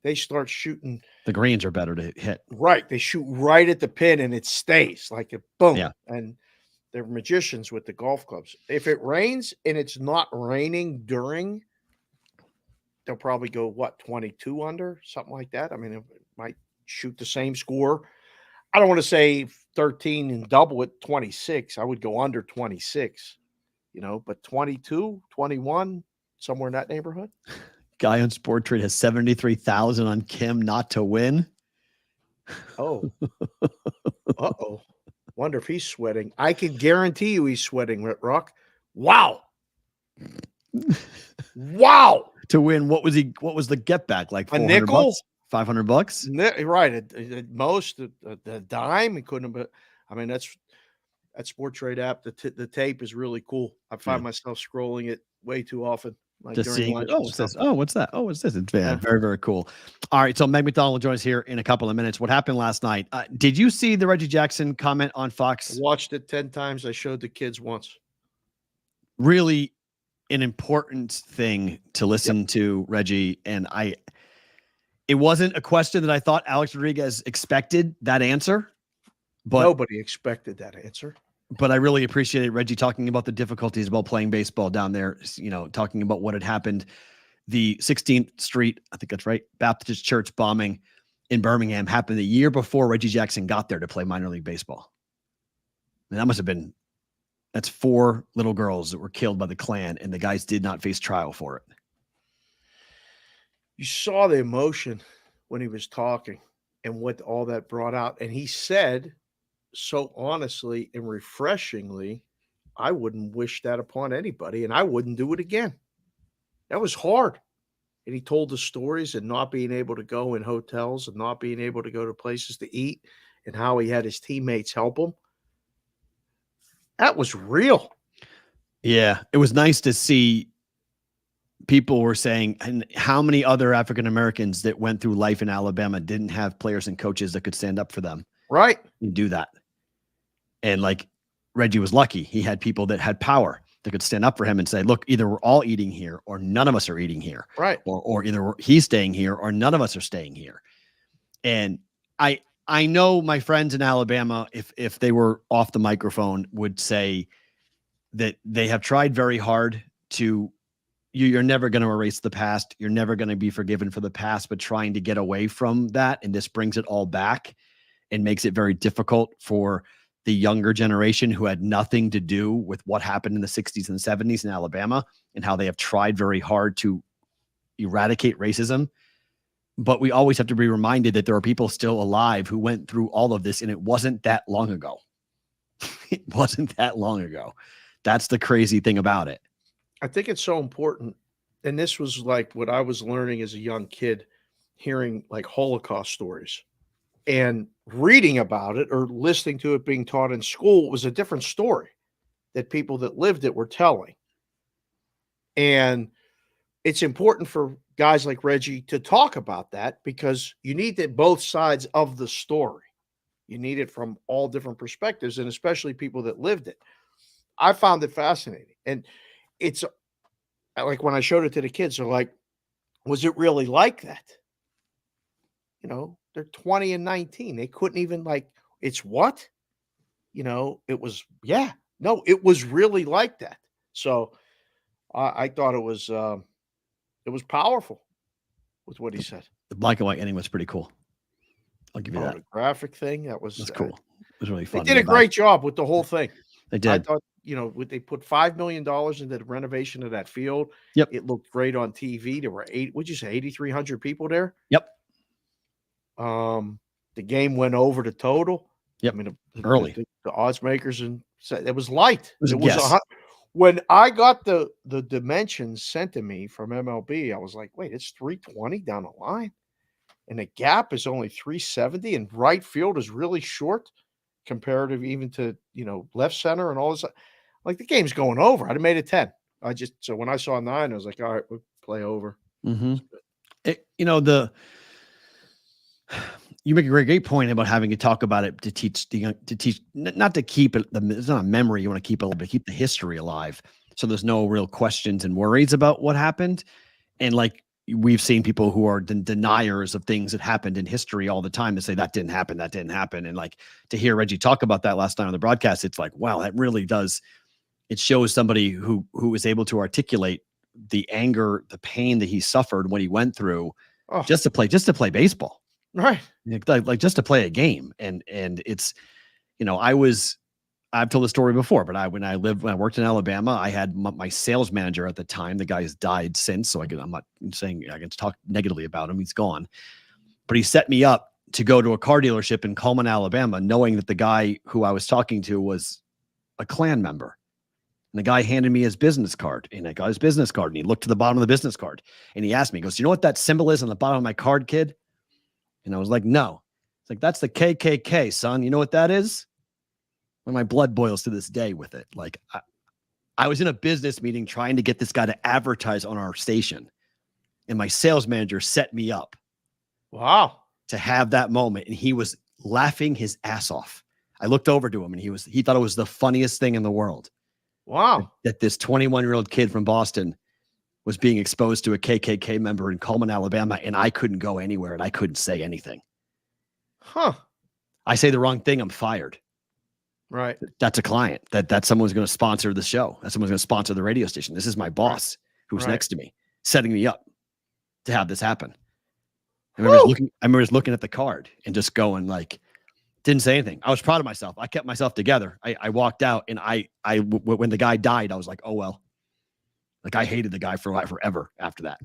They start shooting. The greens are better to hit. Right. They shoot right at the pin and it stays like a boom. Yeah. And they're magicians with the golf clubs. If it rains and it's not raining during, they'll probably go 22 under, something like that. I mean, it might shoot the same score. I don't want to say 13 and double it 26. I would go under 26, but 22, 21, somewhere in that neighborhood. Guy on Sport Trade has 73,000 on Kim not to win. Oh, uh-oh. Wonder if he's sweating. I can guarantee you he's sweating, Rock. Wow. Wow. To win, what was the get back? Like a nickel? $500? Right. At most, a dime. It couldn't have been. I mean, that Sport Trade app, the tape is really cool. I find myself scrolling it way too often. Like just seeing, what's this? Oh, what's that? Oh, what's this? It's very, very cool. All right. So Meg McDonald will join us here in a couple of minutes. What happened last night? Did you see the Reggie Jackson comment on Fox? I watched it 10 times. I showed the kids once. Really an important thing to listen to, Reggie. And it wasn't a question that I thought Alex Rodriguez expected that answer. But nobody expected that answer. But I really appreciated Reggie talking about the difficulties about playing baseball down there, talking about what had happened. The 16th Street, I think that's right, Baptist Church bombing in Birmingham happened the year before Reggie Jackson got there to play minor league baseball. And that's 4 little girls that were killed by the Klan, and the guys did not face trial for it. You saw the emotion when he was talking and what all that brought out. And he said, so honestly and refreshingly, I wouldn't wish that upon anybody, and I wouldn't do it again. That was hard. And he told the stories and not being able to go in hotels and not being able to go to places to eat and how he had his teammates help him. That was real. Yeah, it was nice to see. People were saying, and how many other African Americans that went through life in Alabama didn't have players and coaches that could stand up for them. Right. And do that. And like Reggie was lucky. He had people that had power. that could stand up for him and say, look, either we're all eating here or none of us are eating here. Right. Or either he's staying here or none of us are staying here. And I know my friends in Alabama, if they were off the microphone, would say that they have tried very hard to, you're never going to erase the past. You're never going to be forgiven for the past, but trying to get away from that. And this brings it all back and makes it very difficult for the younger generation who had nothing to do with what happened in the 60s and 70s in Alabama and how they have tried very hard to eradicate racism. But we always have to be reminded that there are people still alive who went through all of this, and it wasn't that long ago. It wasn't that long ago. That's the crazy thing about it. I think it's so important. And this was like what I was learning as a young kid, hearing like Holocaust stories and reading about it or listening to it being taught in school was a different story that people that lived it were telling. And it's important for guys like Reggie to talk about that because you need it both sides of the story. You need it from all different perspectives, and especially people that lived it. I found it fascinating. And it's like when I showed it to the kids, they're like, was it really like that? You know, they're 20 and 19. They couldn't even it's what? You know, it was, no, it was really like that. So I thought it was powerful with what he said. The black and white ending was pretty cool. I'll give you that. The graphic thing, that's cool. It was really fun. They did a great job with the whole thing. They did. I thought, they put $5 million into the renovation of that field. Yep. It looked great on TV. There were 8,300 people there? Yep. The game went over the total. Yep. I mean, early. The odds makers and said it was light. It was when I got the dimensions sent to me from MLB, I was like, wait, it's 320 down the line. And the gap is only 370, and right field is really short comparative even to, left center and all this. Like the game's going over. I'd have made it 10. So when I saw 9, I was like, all right, we'll play over. Mm-hmm. You make a great point about having to talk about it to teach not to keep it. It's not a memory you want to keep it, but keep the history alive. So there's no real questions and worries about what happened. And like we've seen people who are deniers of things that happened in history all the time to say that didn't happen. And like to hear Reggie talk about that last night on the broadcast, it's like, wow, that really does. It shows somebody who is able to articulate the anger, the pain that he suffered when he went through just to play baseball. Right. Like just to play a game. And it's, I've told the story before, but when I worked in Alabama, I had my sales manager at the time. The guy's died since, so I'm not saying I can talk negatively about him. He's gone, but he set me up to go to a car dealership in Coleman, Alabama, knowing that the guy who I was talking to was a Klan member. And the guy handed me his business card, and I got his business card, and he looked to the bottom of the business card, and he asked me, he goes, "You know what that symbol is on the bottom of my card, kid?" And I was like, "No." It's like, "That's the KKK, son. You know what that is?" And my blood boils to this day with it. Like I was in a business meeting trying to get this guy to advertise on our station, and my sales manager set me up. Wow. To have that moment, and he was laughing his ass off. I looked over to him, and he thought it was the funniest thing in the world. Wow. That this 21-year-old kid from Boston was being exposed to a KKK member in Coleman, Alabama, and I couldn't go anywhere, and I couldn't say anything. Huh. I say the wrong thing, I'm fired. Right. That's a client. That's someone's going to sponsor the show. That someone's going to sponsor the radio station. This is my boss who's next to me, setting me up to have this happen. I remember just looking at the card and just going like, didn't say anything. I was proud of myself. I kept myself together. I walked out, and when the guy died, I was like, oh, well, like I hated the guy for forever after that.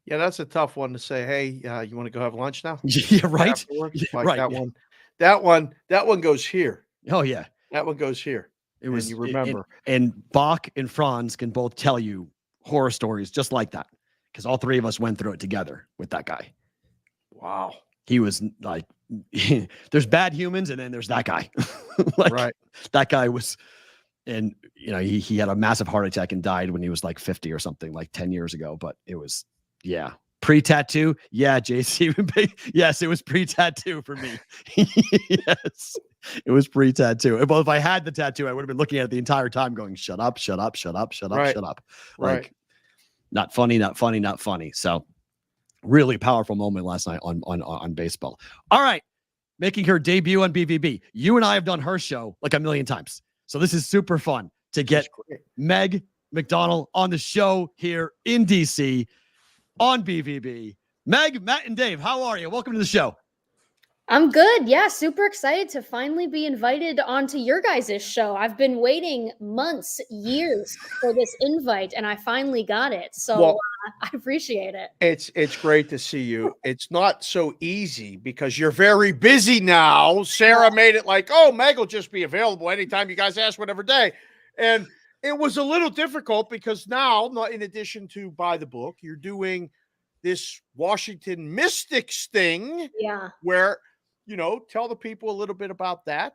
Yeah. That's a tough one to say. Hey, you want to go have lunch now? Yeah. Right. Like right. That one goes here. Oh yeah. That one goes here. It was, you remember. And Bach and Franz can both tell you horror stories just like that, because all three of us went through it together with that guy. Wow. He was like, there's bad humans, and then there's that guy. Right. That guy was, and he had a massive heart attack and died when he was like 50 or something, like 10 years ago. But it was, pre-tattoo. Yeah, JC. Yes, it was pre-tattoo for me. Yes. It was pre-tattoo. Well, if I had the tattoo, I would have been looking at it the entire time going, shut up, shut up, shut up, shut up, Right. shut up. Right. Like, not funny, not funny, not funny. So really powerful moment last night on baseball. All right. Making her debut on BVB. You and I have done her show like a million times. So this is super fun to get Meg McDonald on the show here in DC on BVB. Meg, Matt, and Dave, how are you? Welcome to the show. I'm good. Yeah, super excited to finally be invited onto your guys' show. I've been waiting months, years for this invite, and I finally got it. So I appreciate it. It's great to see you. It's not so easy because you're very busy now. Sarah made it like, oh, Meg will just be available anytime you guys ask, whatever day. And it was a little difficult because now, not in addition to By the Book, you're doing this Washington Mystics thing. Yeah. Where, tell the people a little bit about that.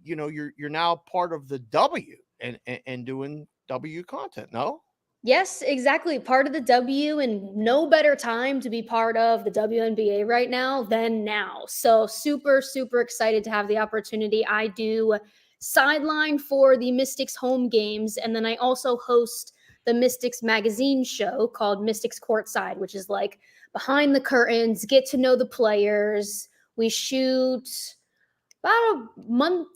You're now part of the W and doing W content, no? Yes, exactly. Part of the W, and no better time to be part of the WNBA right now than now. So super, super excited to have the opportunity. I do sideline for the Mystics home games, and then I also host the Mystics magazine show called Mystics Courtside, which is like behind the curtains, get to know the players. We shoot about a month,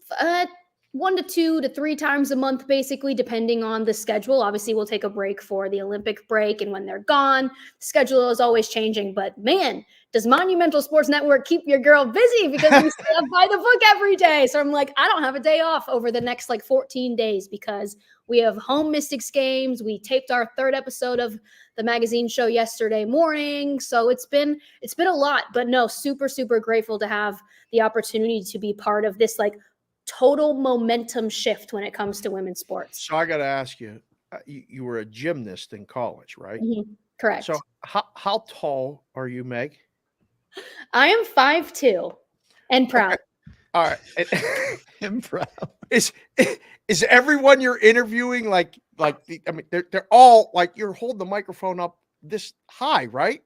1 to 2 to 3 times a month, basically, depending on the schedule. Obviously, we'll take a break for the Olympic break, and when they're gone, the schedule is always changing. But man, does Monumental Sports Network keep your girl busy because we stay up by the book every day. So I'm like, I don't have a day off over the next 14 days because we have home Mystics games. We taped our 3rd episode of the magazine show yesterday morning. So it's been a lot, but no, super, super grateful to have the opportunity to be part of this total momentum shift when it comes to women's sports. So I got to ask you, you were a gymnast in college, right? Mm-hmm. Correct. So how tall are you, Meg? I am 5'2" and proud. Okay. All right. I'm proud. Is everyone you're interviewing they're all you're holding the microphone up this high, right?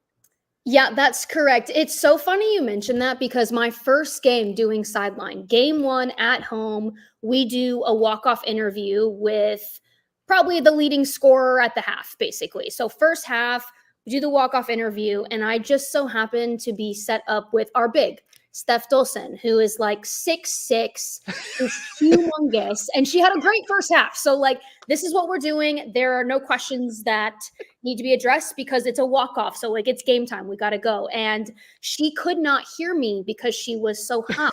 Yeah, that's correct. It's so funny you mentioned that because my first game doing sideline, game 1 at home, we do a walk-off interview with probably the leading scorer at the half, basically. So first half, we do the walk-off interview, and I just so happened to be set up with our big, Steph Dolson, who is 6'6", is humongous, and she had a great first half. So this is what we're doing. There are no questions that need to be addressed because it's a walk-off. So it's game time. We got to go. And she could not hear me because she was so high.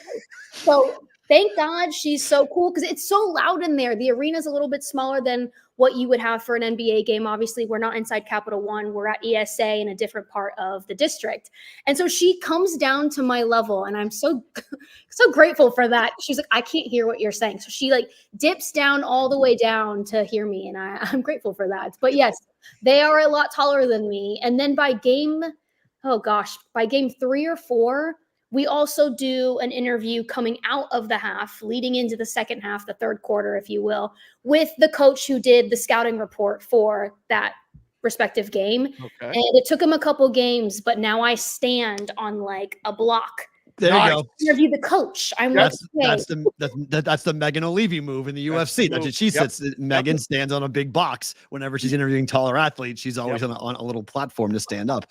So thank God she's so cool because it's so loud in there. The arena's a little bit smaller than what you would have for an NBA game. Obviously, we're not inside Capital One. We're at ESA in a different part of the district. And so she comes down to my level, and I'm so grateful for that. She's like, I can't hear what you're saying. So she dips down all the way down to hear me, and I'm grateful for that. But yes, they are a lot taller than me. And then by game 3 or 4, we also do an interview coming out of the half, leading into the second half, the 3rd quarter, if you will, with the coach who did the scouting report for that respective game. Okay. And it took him a couple games, but now I stand on a block. There you go. Interview the coach. That's the Megan O'Leary move in the UFC. That's what she sits. Megan stands on a big box whenever she's interviewing taller athletes. She's always on a little platform to stand up.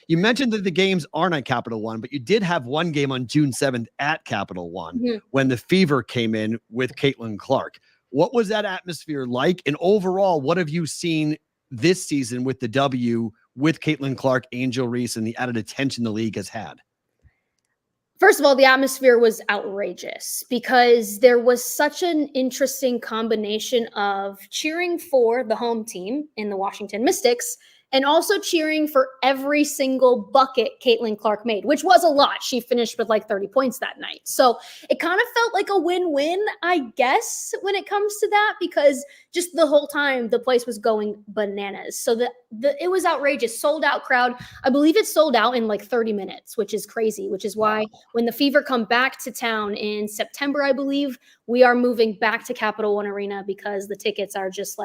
You mentioned that the games aren't at Capital One, but you did have one game on June 7th at Capital One when the Fever came in with Caitlin Clark. What was that atmosphere like? And overall, what have you seen this season with the W, with Caitlin Clark, Angel Reese, and the added attention the league has had? First of all, the atmosphere was outrageous because there was such an interesting combination of cheering for the home team in the Washington Mystics and also cheering for every single bucket Caitlin Clark made, which was a lot. She finished with 30 points that night. So it kind of felt like a win-win, I guess, when it comes to that, because just the whole time the place was going bananas. So it was outrageous, sold out crowd. I believe it sold out in 30 minutes, which is crazy, which is why when the Fever come back to town in September, I believe, we are moving back to Capital One Arena because the tickets are just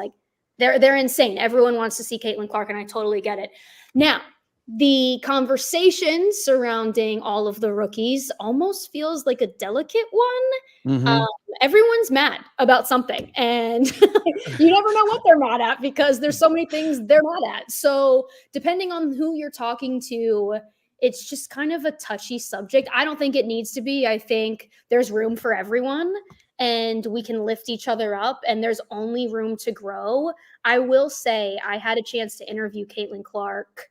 they're insane. Everyone wants to see Caitlin Clark, and I totally get it. Now, the conversation surrounding all of the rookies almost feels like a delicate one. Mhm. Everyone's mad about something, and you never know what they're mad at because there's so many things they're mad at. So depending on who you're talking to, it's just kind of a touchy subject. I don't think it needs to be. I think there's room for everyone and we can lift each other up, and there's only room to grow. I will say I had a chance to interview Caitlin Clark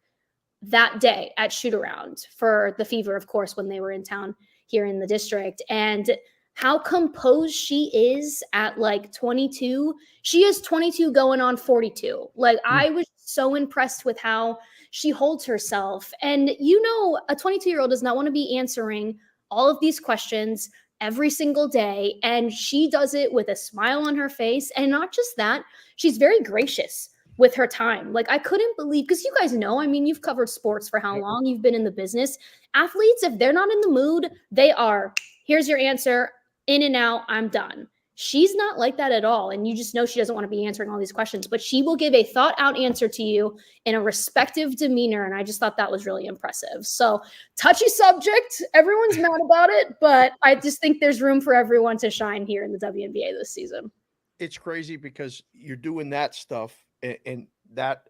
that day at shoot around for the Fever, of course, when they were in town here in the district. And how composed she is at like 22. She is 22 going on 42. Like, I was so impressed with how she holds herself. And a 22-year-old does not want to be answering all of these questions every single day. And she does it with a smile on her face. And not just that, she's very gracious with her time. Like, I couldn't believe, because you guys know, I mean, you've covered sports for how long? You've been in the business. Athletes, if they're not in the mood, they are, here's your answer, in and out, I'm done. She's not like that at all. And you just know she doesn't want to be answering all these questions, but she will give a thought out answer to you in a respectful demeanor. And I just thought that was really impressive. So, touchy subject. Everyone's mad about it, but I just think there's room for everyone to shine here in the WNBA this season. It's crazy because you're doing that stuff, and that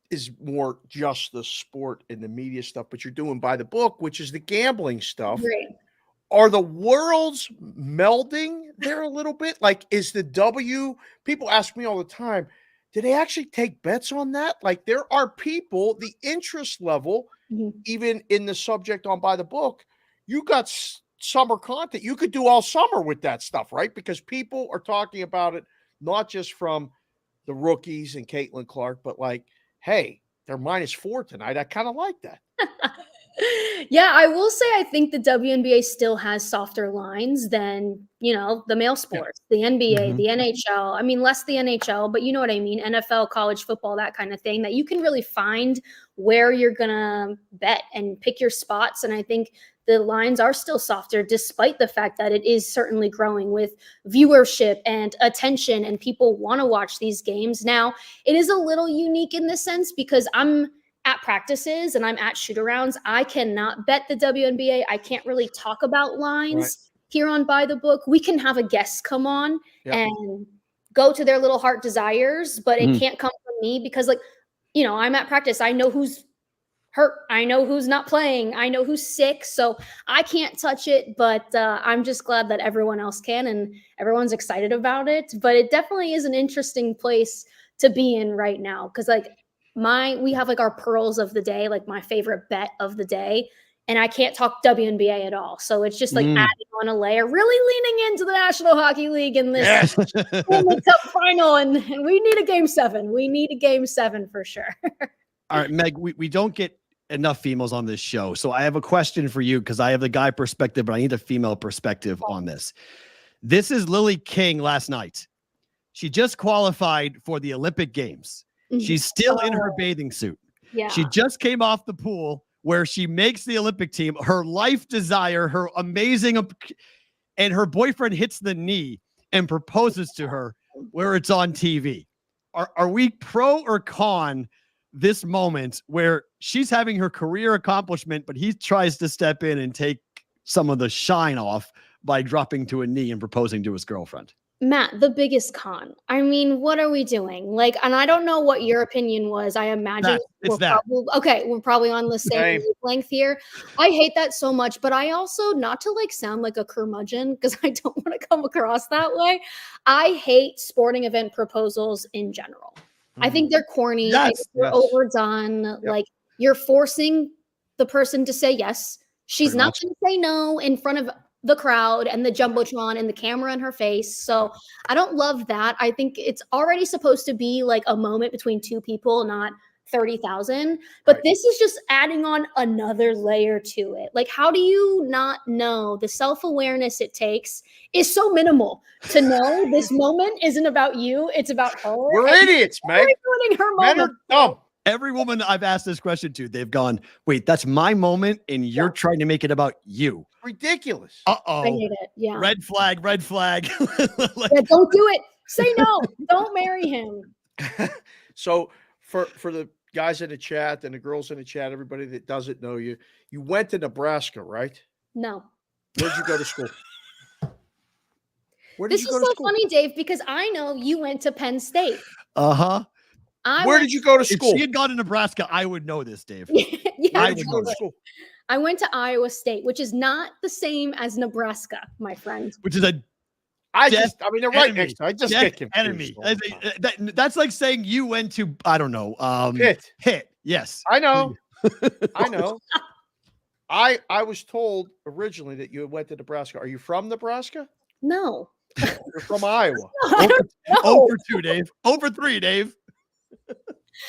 is more just the sport and the media stuff, but you're doing by the book, which is the gambling stuff. Right. Are the worlds melding there a little bit? Like, is the people ask me all the time, do they actually take bets on that? Like, there are people, the interest level, even in the subject on by the book, you got summer content. You could do all summer with that stuff, right? Because people are talking about it, not just from the rookies and Caitlin Clark, but like, hey, they're -4 tonight. I kind of like that. Yeah, I will say I think the WNBA still has softer lines than, the male sports, the NBA, the NHL. I mean, less the NHL, but you know what I mean? NFL, college football, that kind of thing, that you can really find where you're going to bet and pick your spots. And I think the lines are still softer, despite the fact that it is certainly growing with viewership and attention, and people want to watch these games. Now, it is a little unique in this sense because I'm at practices and I'm at shoot-arounds. I cannot bet the WNBA. I can't really talk about lines here on By the Book. We can have a guest come on and go to their little heart desires, but it can't come from me because, I'm at practice. I know who's hurt. I know who's not playing. I know who's sick. So I can't touch it, but I'm just glad that everyone else can and everyone's excited about it. But it definitely is an interesting place to be in right now because, we have our pearls of the day, like my favorite bet of the day, and I can't talk WNBA at all. So it's just adding on a layer, really leaning into the National Hockey League in this Stanley Cup final, and we need a game 7. We need a game 7 for sure. All right, Meg, we don't get enough females on this show, so I have a question for you because I have the guy perspective, but I need a female perspective on this. This is Lily King last night. She just qualified for the Olympic Games. She's still in her bathing suit. Yeah. She just came off the pool where she makes the Olympic team, her life desire, her amazing, and her boyfriend hits the knee and proposes to her where it's on TV. Are we pro or con this moment where she's having her career accomplishment, but he tries to step in and take some of the shine off by dropping to a knee and proposing to his girlfriend? Matt, the biggest con. I mean, what are we doing? And I don't know what your opinion was. I imagine we're probably on the same length here. I hate that so much, but I also, not to sound like a curmudgeon, because I don't want to come across that way. I hate sporting event proposals in general. I think they're corny. I think they're overdone. Yep. You're forcing the person to say yes. She's not going to say no in front of the crowd and the jumbotron and the camera in her face. So I don't love that. I think it's already supposed to be a moment between two people, not 30,000. But this is just adding on another layer to it. How do you not know the self-awareness it takes is so minimal to know this moment isn't about you. It's about her. We're idiots, Meg. Ruining her moment. Dumb. Every woman I've asked this question to, they've gone, wait, that's my moment, and you're trying to make it about you. Ridiculous. Uh-oh. I hate it. Yeah. Red flag. Don't do it. Say no. Don't marry him. So for the guys in the chat and the girls in the chat, everybody that doesn't know you, you went to Nebraska, right? No. Where'd you go to school? Where did This you is go to so school? funny, Dave, because I know you went to Penn State. Uh-huh. Where did you go to If school? she had gone to Nebraska, I would know this, Dave. Yeah, Where did you go to school? I went to Iowa State, which is not the same as Nebraska, my friend. Which is a they're right next to. I just get confused. Enemy. That's like saying you went to, I don't know, Pitt. Yes. I know. I know. I was told originally that you went to Nebraska. Are you from Nebraska? No. You're from Iowa. Over 2, Dave. Over 3, Dave.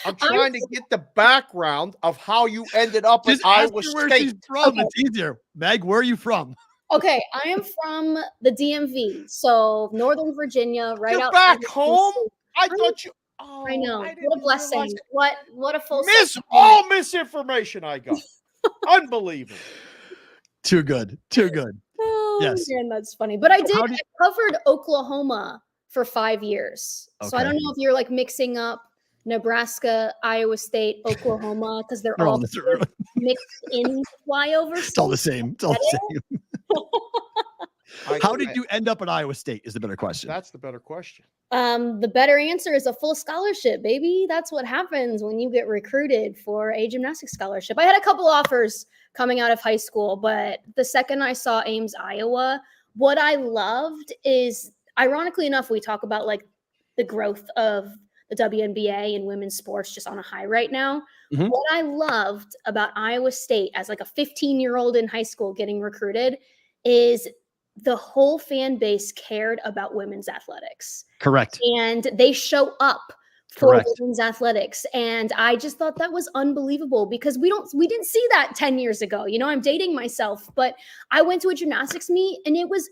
I'm trying to get the background of how you ended up at Iowa State. Where she's from. Okay. It's easier. Meg, where are you from? Okay, I am from the DMV, so Northern Virginia, right You're outside. back home? I thought you. Oh, I know. What a blessing. What a full all misinformation I got. Unbelievable. Too good. Oh, yes. Man, that's funny. But I covered Oklahoma for 5 years. Okay. So I don't know if you're like mixing up Nebraska, Iowa State, Oklahoma, because they're all mixed in flyover. It's all the same. How did you end up at Iowa State is the better question. That's the better question. The better answer is a full scholarship, baby. That's what happens when you get recruited for a gymnastics scholarship. I had a couple offers coming out of high school, but the second I saw Ames, Iowa, what I loved is, ironically enough, we talk about like the growth of the WNBA and women's sports just on a high right now. Mm-hmm. What I loved about Iowa State as like a 15-year-old in high school getting recruited is the whole fan base cared about women's athletics. Correct. And they show up for women's athletics. And I just thought that was unbelievable because we didn't see that 10 years ago. You know, I'm dating myself, but I went to a gymnastics meet and it was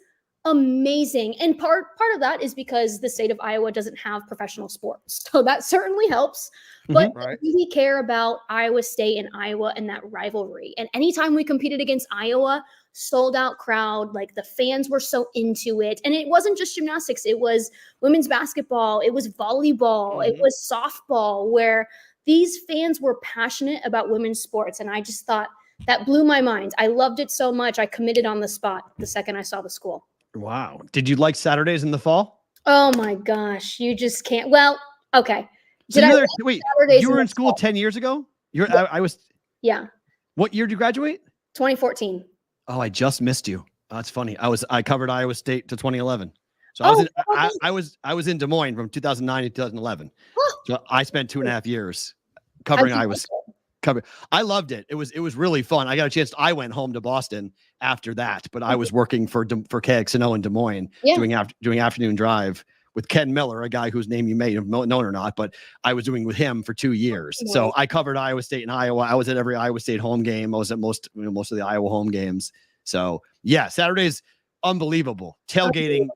amazing. And part of that is because the state of Iowa doesn't have professional sports. So that certainly helps. But we care about Iowa State and Iowa and that rivalry. And anytime we competed against Iowa, sold out crowd, like the fans were so into it. And it wasn't just gymnastics. It was women's basketball. It was volleyball. It was softball, where these fans were passionate about women's sports. And I just thought that blew my mind. I loved it so much. I committed on the spot the second I saw the school. Wow. Did you like Saturdays in the fall? Oh my gosh. You just can't. Well, okay. So wait, you were in school 10 years ago? I was. Yeah. What year did you graduate? 2014. Oh, I just missed you. Oh, that's funny. I covered Iowa State to 2011. So I was in Des Moines from 2009 to 2011. So I spent 2.5 years covering Iowa State. I loved it. It was really fun. I got a chance. I went home to Boston after that, but I was working for KXNO in Des Moines doing afternoon drive with Ken Miller, a guy whose name you may have known or not, but I was doing with him for 2 years. So I covered Iowa State and Iowa. I was at every Iowa State home game. I was at most of the Iowa home games. So yeah, Saturday's unbelievable. Tailgating.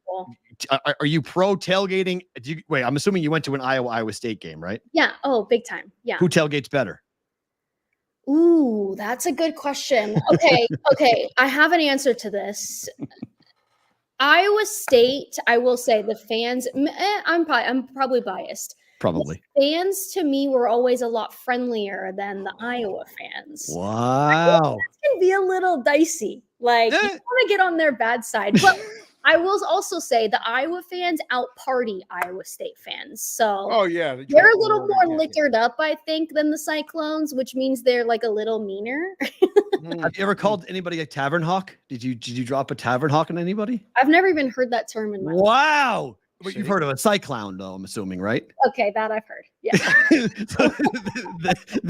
Are you pro tailgating? Wait, I'm assuming you went to an Iowa State game, right? Yeah. Oh, big time. Yeah. Who tailgates better? Ooh, that's a good question. Okay. I have an answer to this. Iowa State, I will say the fans, I'm probably biased. Probably. The fans to me were always a lot friendlier than the Iowa fans. Wow. It can be a little dicey. Like you want to get on their bad side. But I will also say the Iowa fans out-party Iowa State fans. So they're a little more liquored up, I think, than the Cyclones, which means they're like a little meaner. Have you ever called anybody a tavern hawk? Did you drop a tavern hawk on anybody? I've never even heard that term in my life. Wow. But you've heard of a cyclone, though, I'm assuming, right? Okay, that I've heard. Yeah.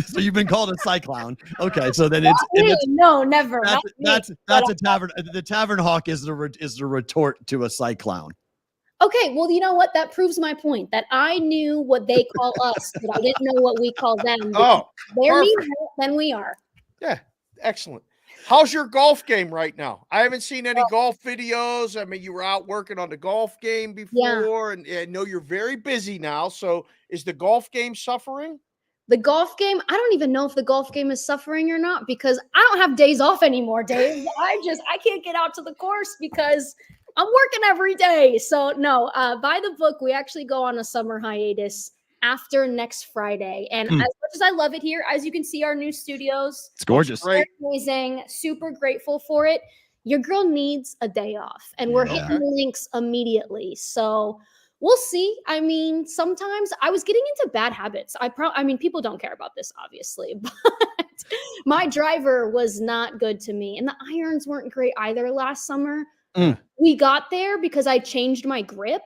So you've been called a cyclone. Okay, so then no, never. That's a tavern. The tavern hawk is the retort to a cyclone. Okay, well, you know what? That proves my point that I knew what they call us, but I didn't know what we call them. Oh, they're meaner than we are. Yeah, excellent. How's your golf game right now? I haven't seen any golf videos. I mean, you were out working on the golf game before, and I know you're very busy now. So is the golf game suffering? The golf game, I don't even know if the golf game is suffering or not because I don't have days off anymore, Dave. I can't get out to the course because I'm working every day. So no, by the book, we actually go on a summer hiatus after next Friday. And as much as I love it here, as you can see, our new studios, It's gorgeous. Great. amazing, super grateful for it. Your girl needs a day off, and we're hitting the links immediately. So we'll see. I mean, sometimes I was getting into bad habits. I mean, people don't care about this, obviously, but my driver was not good to me, and the irons weren't great either last summer. We got there because I changed my grip,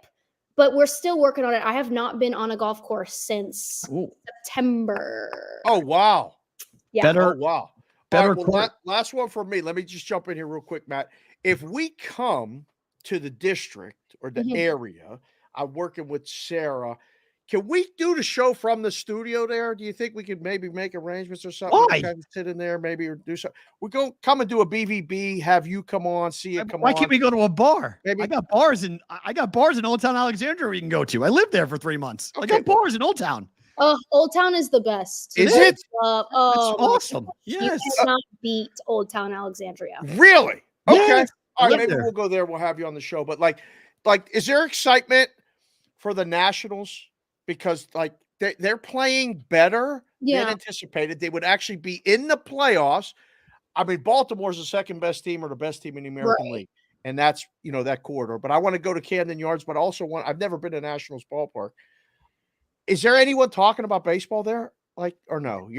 but we're still working on it. I have not been on a golf course since September. Oh, wow. Yeah. Better. Oh, wow. Better All right, well, court. last one for me. Let me just jump in here real quick, Matt. If we come to the district or the area, I'm working with Sarah. Can we do the show from the studio there? Do you think we could maybe make arrangements or something? Why? Kind of sit in there, maybe, or do something. We go come and do a BVB. Have you come on? See it come on. Why can't we go to a bar? Maybe. I got bars in Old Town Alexandria we can go to. I lived there for 3 months. I Okay. got bars in Old Town. Oh, Old Town is the best. Is it? That's awesome. You Yes. cannot beat Old Town Alexandria. Really? Okay. Yes. I All right. live Maybe there. we'll go there. We'll have you on the show. But like, is there excitement for the Nationals? Because like they're playing better than anticipated. They would actually be in the playoffs. I mean, Baltimore's the second best team or the best team in the American League. And that's, that corridor. But I want to go to Camden Yards, but also I've never been to Nationals ballpark. Is there anyone talking about baseball there? Like, or no?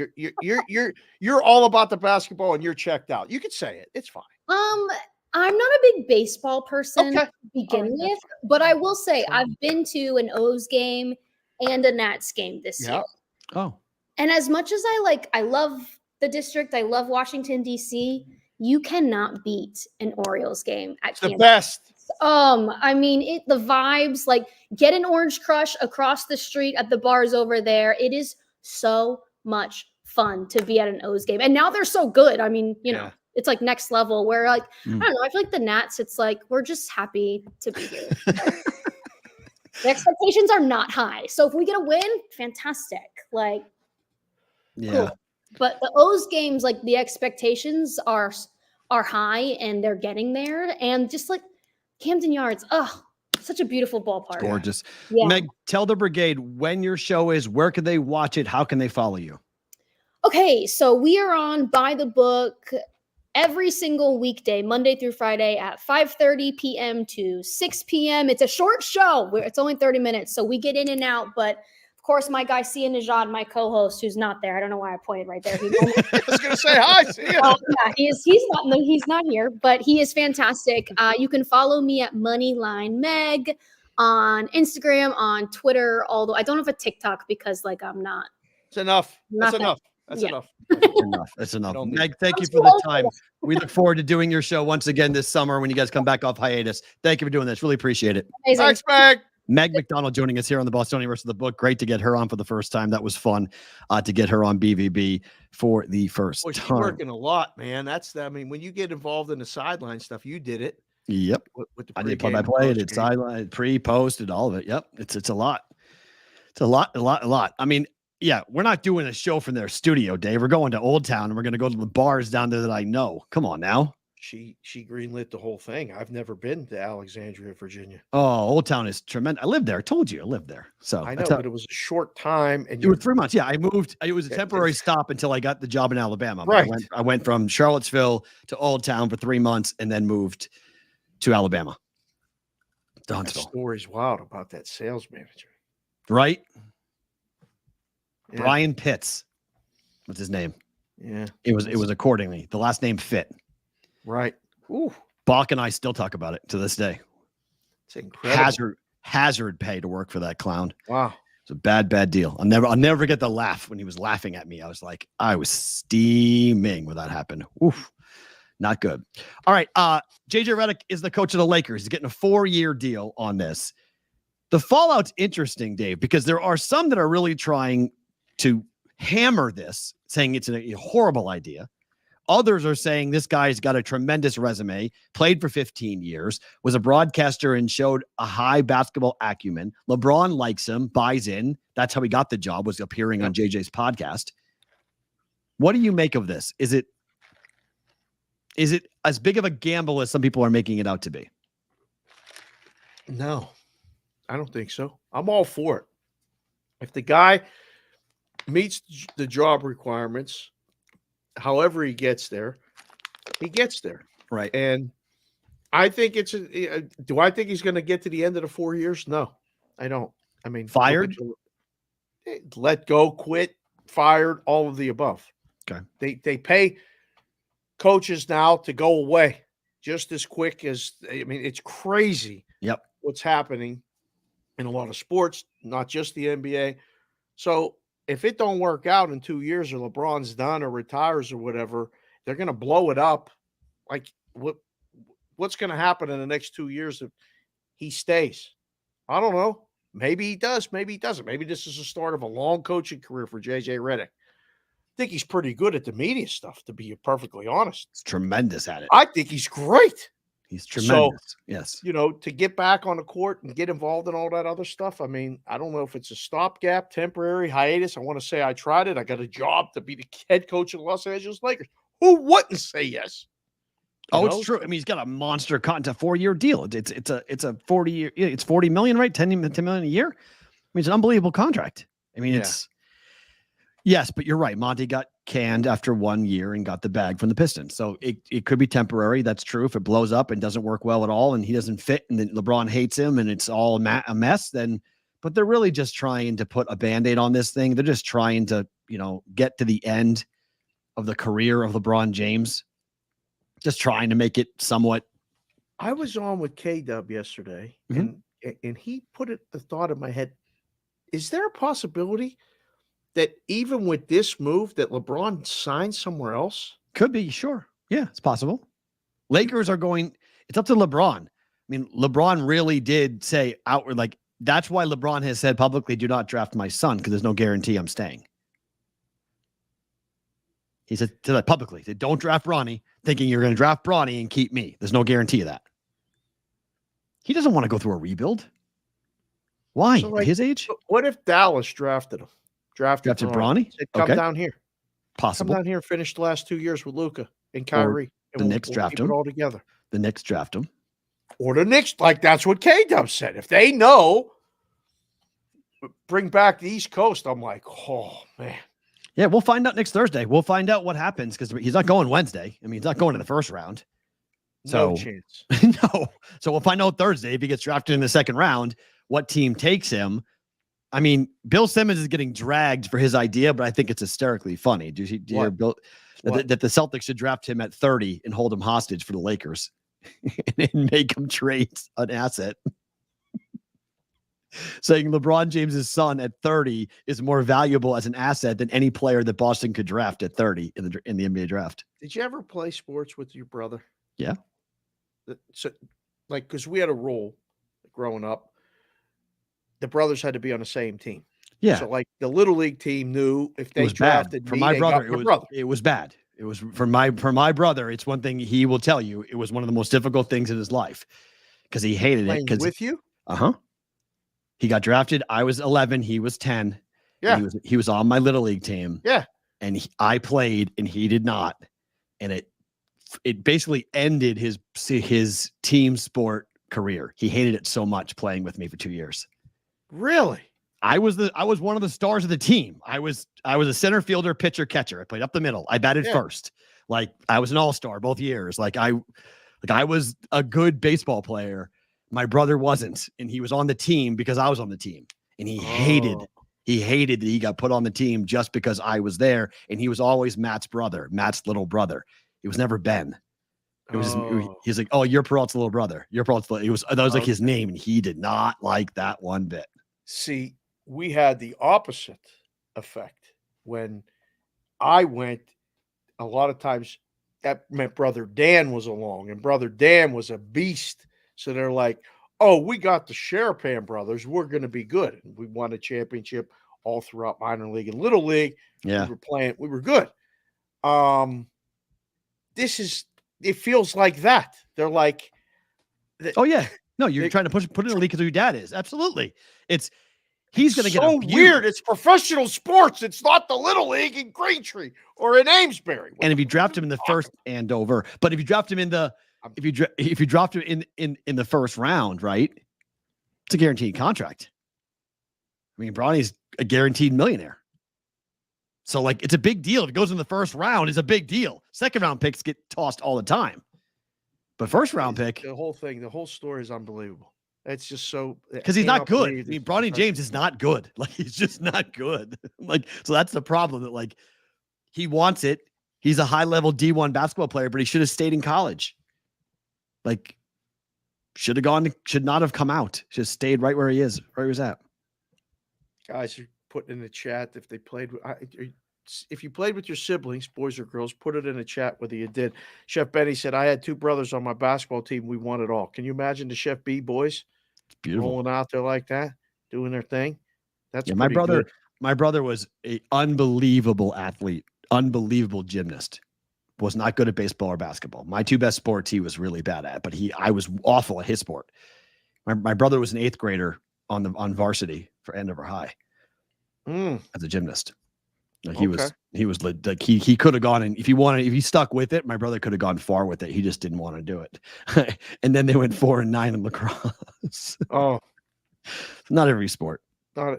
You're all about the basketball and you're checked out. You could say it. It's fine. I'm not a big baseball person to begin with, but I will say I've been to an O's game and a Nats game this year. Oh. And as much as I love the district, I love Washington, D.C., you cannot beat an Orioles game at It's the Kansas. best. I mean, the vibes, like get an Orange Crush across the street at the bars over there. It is so much fun to be at an O's game. And now they're so good. I mean, know, it's like next level where I don't know, I feel like the Nats, it's like, we're just happy to be here. The expectations are not high. So if we get a win, fantastic. Like, cool. But the O's games, like the expectations are high and they're getting there. And just like Camden Yards, such a beautiful ballpark. Gorgeous. Yeah. Meg, tell the brigade when your show is, where can they watch it? How can they follow you? Okay, so we are on By the Book every single weekday, Monday through Friday at 5:30 p.m. to 6 p.m. It's a short show. It's only 30 minutes, so we get in and out. But of course, my guy Sia Najad, my co-host, who's not there. I don't know why I pointed right there. I was going to say hi, Sia. Yeah, he's not here, but he is fantastic. You can follow me at Moneyline Meg on Instagram, on Twitter. Although I don't have a TikTok because I'm not. It's enough. That's enough. That's enough. That's enough. Meg, thank you for the time. We look forward to doing your show once again this summer when you guys come back off hiatus. Thank you for doing this. Really appreciate it. Amazing. Thanks, Meg. Meg McDonald joining us here on the Bostonian versus the Book. Great to get her on for the first time. That was fun to get her on BVB for the first Well, she's time. working a lot, man. When you get involved in the sideline stuff, you did it. Yep. With the I did play-by-play, I did sideline, pre-post, and all of it. Yep. It's a lot. It's a lot. I mean, yeah, we're not doing a show from their studio, Dave. We're going to Old Town, and we're going to go to the bars down there that I know. Come on now. She greenlit the whole thing. I've never been to Alexandria, Virginia. Oh, Old Town is tremendous. I lived there. I told you I lived there. So I know, but it was a short time. And it was 3 months. Yeah, I moved. It was a temporary stop until I got the job in Alabama. Right. I went from Charlottesville to Old Town for 3 months and then moved to Alabama. That Huntsville. story's wild about that sales manager. Right? Yeah. Brian Pitts. What's his name? Yeah. It was accordingly. The last name fit. Right. Ooh. Bach and I still talk about it to this day. It's incredible. Hazard pay to work for that clown. Wow. It's a bad deal. I'll never forget the laugh when he was laughing at me. I was steaming when that happened. Oof. Not good. All right. JJ Redick is the coach of the Lakers. He's getting a 4-year deal on this. The fallout's interesting, Dave, because there are some that are really trying to hammer this, saying it's a horrible idea. Others are saying this guy's got a tremendous resume, played for 15 years, was a broadcaster and showed a high basketball acumen. LeBron likes him, buys in. That's how he got the job, was appearing on JJ's podcast. What do you make of this? Is it as big of a gamble as some people are making it out to be? No, I don't think so. I'm all for it. If the guy meets the job requirements, however he gets there, he gets there. Right. And I think do I think he's going to get to the end of the 4 years? No, I don't. I mean, fired, let go, quit, fired, all of the above. Okay. They pay coaches now to go away just as quick as, I mean, it's crazy. Yep. What's happening in a lot of sports, not just the NBA. So if it don't work out in 2 years, or LeBron's done or retires or whatever, they're going to blow it up. Like what's going to happen in the next 2 years if he stays? I don't know. Maybe he does. Maybe he doesn't. Maybe this is the start of a long coaching career for JJ Redick. I think he's pretty good at the media stuff, to be perfectly honest. He's tremendous at it. I think he's great. He's tremendous. So, yes. You know, to get back on the court and get involved in all that other stuff. I mean, I don't know if it's a stopgap, temporary hiatus. I want to say I tried it. I got a job to be the head coach of the Los Angeles Lakers. Who wouldn't say yes? It's true. I mean, he's got a monster contract, a 4-year deal. It's a 40-year. It's $40 million, right? $10 million a year. I mean, it's an unbelievable contract. I mean, yes, but you're right. Monty got canned after 1 year and got the bag from the Pistons. So it could be temporary. That's true. If it blows up and doesn't work well at all, and he doesn't fit, and then LeBron hates him, and it's all a mess, then. But they're really just trying to put a Band-Aid on this thing. They're just trying to, get to the end of the career of LeBron James. Just trying to make it somewhat. I was on with K-Dub yesterday, and he put the thought in my head, is there a possibility that even with this move that LeBron signs somewhere else? Could be, sure. Yeah, it's possible. Lakers are going, it's up to LeBron. I mean, LeBron really did say outward, like, that's why LeBron has said publicly, do not draft my son, because there's no guarantee I'm staying. He said to that publicly, he said, don't draft Bronny, thinking you're going to draft Bronny and keep me. There's no guarantee of that. He doesn't want to go through a rebuild. Why? So, at his age? What if Dallas drafted him? Drafted Bronny? Said, come down here. Possible. Come down here and finish the last 2 years with Luka and Kyrie. The Knicks draft him. All together. The Knicks draft him. Or the Knicks, like that's what K-Dub said. If they know, bring back the East Coast, I'm like, oh, man. Yeah, we'll find out next Thursday. We'll find out what happens, because he's not going Wednesday. I mean, he's not going to the first round. So, no chance. No. So we'll find out Thursday if he gets drafted in the second round, what team takes him. I mean, Bill Simmons is getting dragged for his idea, but I think it's hysterically funny. Do you hear Bill that the Celtics should draft him at 30 and hold him hostage for the Lakers and make him trade an asset? Saying LeBron James's son at 30 is more valuable as an asset than any player that Boston could draft at 30 in the NBA draft. Did you ever play sports with your brother? Yeah. So, like, because we had a rule growing up, the brothers had to be on the same team. Yeah. So, like, the little league team knew if they drafted for me, my brother, brother. It was bad. It was for my brother. It's one thing he will tell you. It was one of the most difficult things in his life because he hated it. Because with you, he got drafted. I was 11. He was 10. Yeah. He was on my little league team. Yeah. And I played and he did not. And it basically ended his team sport career. He hated it so much playing with me for 2 years. Really? I was one of the stars of the team. I was a center fielder, pitcher, catcher. I played up the middle. I batted first. Like I was an all-star both years. Like I was a good baseball player. My brother wasn't, and he was on the team because I was on the team, and he hated that he got put on the team just because I was there, and he was always Matt's little brother. It was never Ben. It was he's like, oh, you're Peralt's little brother. You're Peralt's. That was like his name, and he did not like that one bit. See, we had the opposite effect when I went. A lot of times, that meant Brother Dan was along, and Brother Dan was a beast. So they're like, oh, we got the Sherapan brothers. We're going to be good. And we won a championship all throughout minor league and little league. Yeah. We were good. It feels like that. They're like, oh yeah. No, you're trying to put it in the league because who your dad is. Absolutely. He's going to get so weird. It's professional sports. It's not the little league in Braintree or in Amesbury. And if you draft him in the first Andover, but if you draft him in the, if you dropped him in the first round, right? It's a guaranteed contract. I mean, Bronny's a guaranteed millionaire. So, like, it's a big deal. If it goes in the first round, it's a big deal. Second round picks get tossed all the time. But first round pick. The whole story is unbelievable. It's just so. Because he's not good. I mean, Bronny James is not good. Like, he's just not good. Like, so that's the problem that, like, he wants it. He's a high-level D1 basketball player, but he should have stayed in college. Like, should not have come out. Should have stayed right where he is, where he was at. Guys are putting in the chat if they played. If you played with your siblings, boys or girls, put it in the chat whether you did. Chef Benny said, I had 2 brothers on my basketball team. We won it all. Can you imagine the Chef B boys rolling out there like that, doing their thing? That's my brother. Good. My brother was an unbelievable athlete, unbelievable gymnast. Was not good at baseball or basketball. My 2 best sports he was really bad at, but I was awful at his sport. My brother was an 8th grader on varsity for Andover High as a gymnast. Like he was like he could have gone, and if he stuck with it, my brother could have gone far with it. He just didn't want to do it. And then they went 4-9 in lacrosse. Oh, not every sport.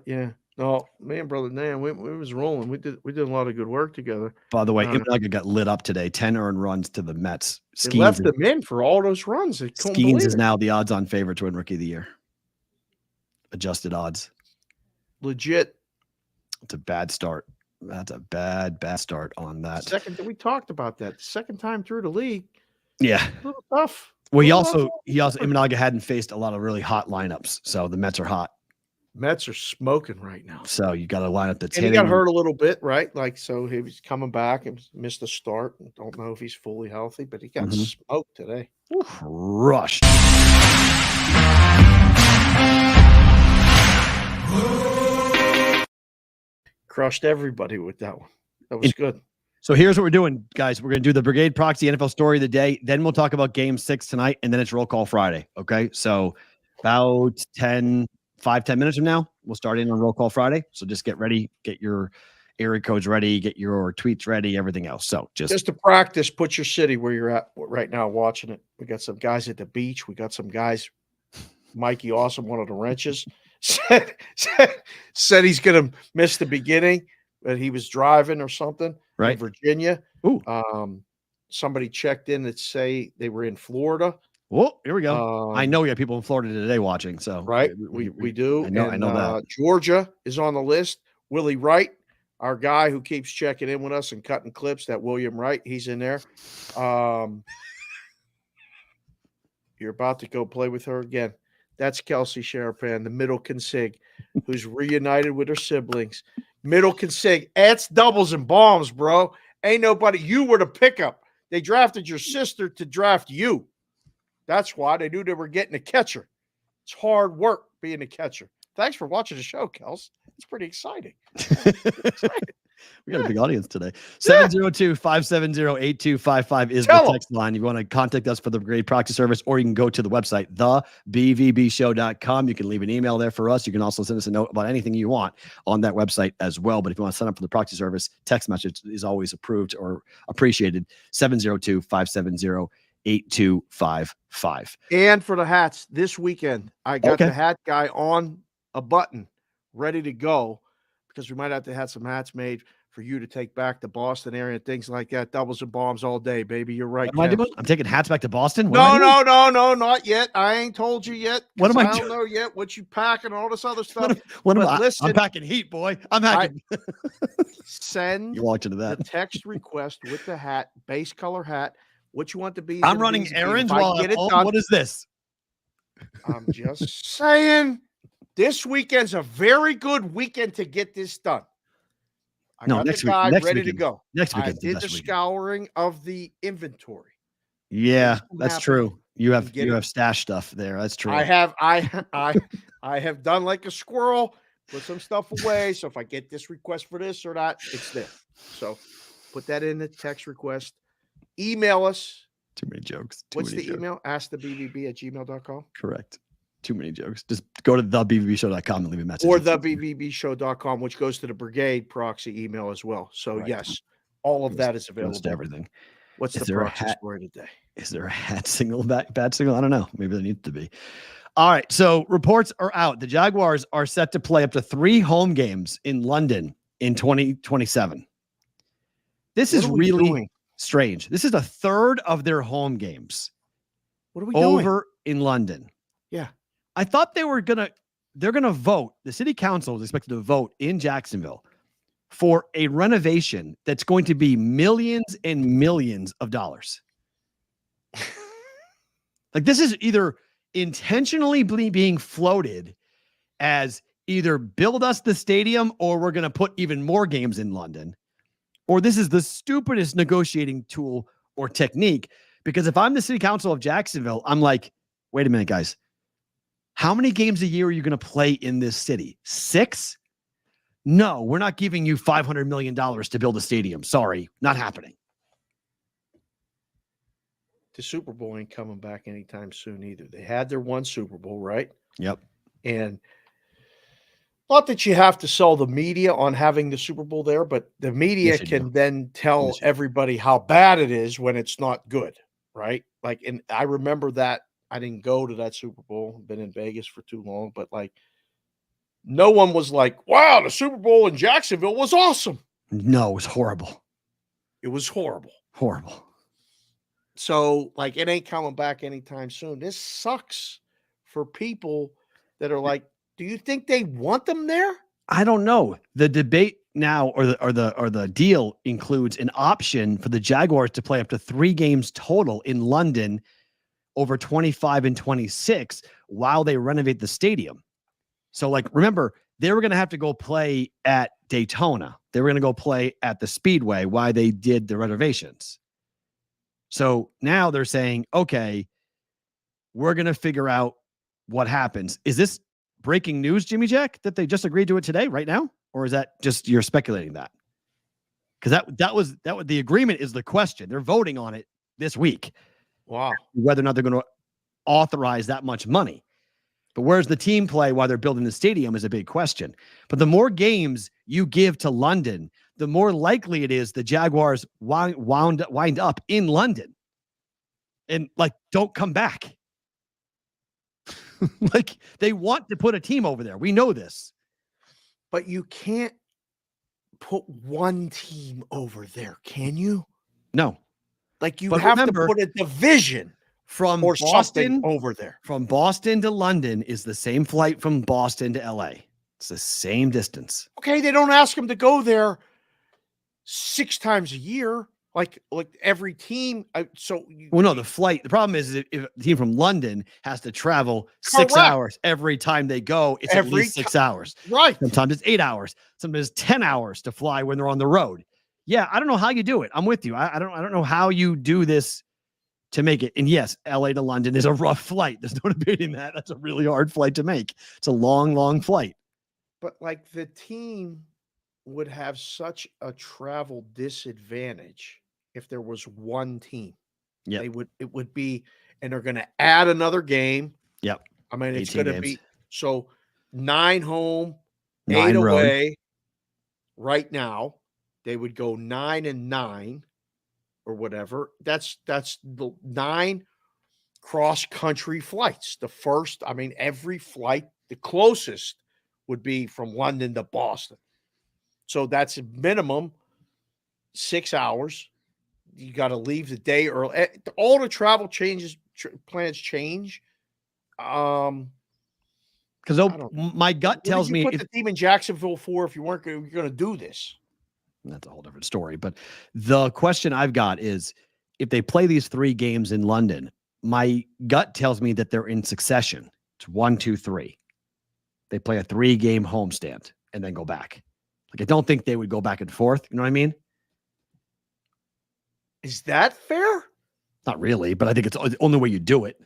Yeah. No, me and brother Dan, we was rolling. We did a lot of good work together. By the way, Imanaga got lit up today. 10 earned runs to the Mets. They left them in for all those runs. Skeens is now the odds-on favorite to win Rookie of the Year. Adjusted odds. Legit. It's a bad start. That's a bad start on that. We talked about that. The second time through the league. Yeah. A little tough. Well, he also Imanaga hadn't faced a lot of really hot lineups, so the Mets are hot. Mets are smoking right now. So you got to line up the team. And he got hurt a little bit, right? Like, so he was coming back and missed a start. Don't know if he's fully healthy, but he got smoked today. Crushed. Crushed everybody with that one. That was good. So here's what we're doing, guys. We're going to do the Brigade Proxy NFL story of the day. Then we'll talk about Game 6 tonight, and then it's Roll Call Friday. Okay? So about 5-10 minutes from now, we'll start in on Roll Call Friday. So just get ready, get your area codes ready, get your tweets ready, everything else. So just to practice, put your city where you're at right now watching it. We got some guys at the beach. We got some guys. Mikey Awesome, one of the wrenches, said he's going to miss the beginning, but he was driving or something right in Virginia. Ooh. Somebody checked in that say they were in Florida. Oh, here we go. I know we got people in Florida today watching. So right, we do. I know that. Georgia is on the list. Willie Wright, our guy who keeps checking in with us and cutting clips, that William Wright, he's in there. You're about to go play with her again. That's Kelsey Sherapan, the middle consig, who's reunited with her siblings. Middle consig. It's doubles and bombs, bro. Ain't nobody. You were the pickup. They drafted your sister to draft you. That's why they knew they were getting a catcher. It's hard work being a catcher. Thanks for watching the show, Kels. It's pretty exciting. We got a big audience today. 702-570-8255 is the text line. You want to contact us for the Brigade Proxy Service, or you can go to the website, thebvbshow.com. You can leave an email there for us. You can also send us a note about anything you want on that website as well. But if you want to sign up for the proxy service, text message is always approved or appreciated. 702-570-8255. And for the hats this weekend, I got the hat guy on a button ready to go, because we might have to have some hats made for you to take back to Boston area and things like that. Doubles and bombs all day, baby. You're right. What am I doing? I'm taking hats back to Boston? No, not yet. I ain't told you yet. What am I don't know yet what you packing and all this other stuff. Listen, I'm packing heat, boy. I'm packing. Send you walked into that. The text request with the hat, base color hat, what you want to be. I'm running errands while I'm home. What is this? I'm just saying. This weekend's a very good weekend to get this done. I got the guy ready to go. Next weekend. I did the scouring of the inventory. Yeah, that's true. You have stash stuff there. That's true. I have done like a squirrel, put some stuff away. So if I get this request for this or that, it's there. So put that in the text request. Email us. Too many jokes. What's the email? askthebbb@gmail.com. Correct. Too many jokes. Just go to thebvbshow.com and leave a message. Or thebvbshow.com, which goes to the Brigade Proxy email as well. So, yes, all of that is available. To everything. What's the proxy story today? Is there a hat single, bad single? I don't know. Maybe there needs to be. All right. So reports are out. The Jaguars are set to play up to 3 home games in London in 2027. This is really strange. This is a third of their home games. What are we over in London? Yeah. I thought they're going to vote. The city council is expected to vote in Jacksonville for a renovation that's going to be millions and millions of dollars. Like, this is either intentionally being floated as either build us the stadium or we're going to put even more games in London, or this is the stupidest negotiating tool or technique. Because if I'm the city council of Jacksonville, I'm like, wait a minute, guys, how many games a year are you going to play in this city? 6? No, we're not giving you $500 million to build a stadium. Sorry, not happening. The Super Bowl ain't coming back anytime soon either. They had their one Super Bowl, right? Yep. And not that you have to sell the media on having the Super Bowl there, but the media can then tell everybody how bad it is when it's not good, right? Like, and I remember that. I didn't go to that Super Bowl. Been in Vegas for too long, but like, no one was like, wow, the Super Bowl in Jacksonville was awesome. No, it was horrible. It was horrible. Horrible. So, like, it ain't coming back anytime soon. This sucks for people that are like, do you think they want them there? I don't know. The debate now, or the deal includes an option for the Jaguars to play up to 3 games total in London over 25 and 26 while they renovate the stadium. So, like, remember, they were going to have to go play at Daytona. They were going to go play at the Speedway while they did the renovations. So now they're saying, okay, we're going to figure out what happens. Is this breaking news, Jimmy Jack, that they just agreed to it today, right now? Or is that just you're speculating that? Because that was the agreement is the question. They're voting on it this week. Wow. Whether or not they're going to authorize that much money. But where's the team play while they're building the stadium is a big question. But the more games you give to London, the more likely it is the Jaguars wind up in London and, like, don't come back. Like, they want to put a team over there. We know this. But you can't put one team over there, can you? No. Like, you have to put a division from or Boston over there. From Boston to London is the same flight from Boston to LA. It's the same distance. Okay, they don't ask them to go there 6 times a year, like every team. The flight. The problem is if the team from London has to travel 6 hours every time they go, it's at least 6 hours. Right. Sometimes it's 8 hours. Sometimes it's 10 hours to fly when they're on the road. Yeah, I don't know how you do it. I'm with you. I don't know how you do this to make it. And yes, LA to London is a rough flight. There's no debating that. That's a really hard flight to make. It's a long, long flight. But, like, the team would have such a travel disadvantage if there was one team. Yeah, it would be, and they're going to add another game. Yep. I mean, it's going to be 9 home, 9 8 road. away. Right now, they would go 9 and 9 or whatever. That's the 9 cross country flights. The first, I mean, every flight, the closest would be from London to Boston. So that's a minimum 6 hours. You got to leave the day early. All the travel plans change. Because my gut tells me put the team in Jacksonville for if you weren't going to do this. That's a whole different story. But the question I've got is, if they play these 3 games in London, my gut tells me that they're in succession. It's 1, 2, 3. They play a 3-game homestand and then go back. Like, I don't think they would go back and forth. You know what I mean? Is that fair? Not really, but I think it's the only way you do it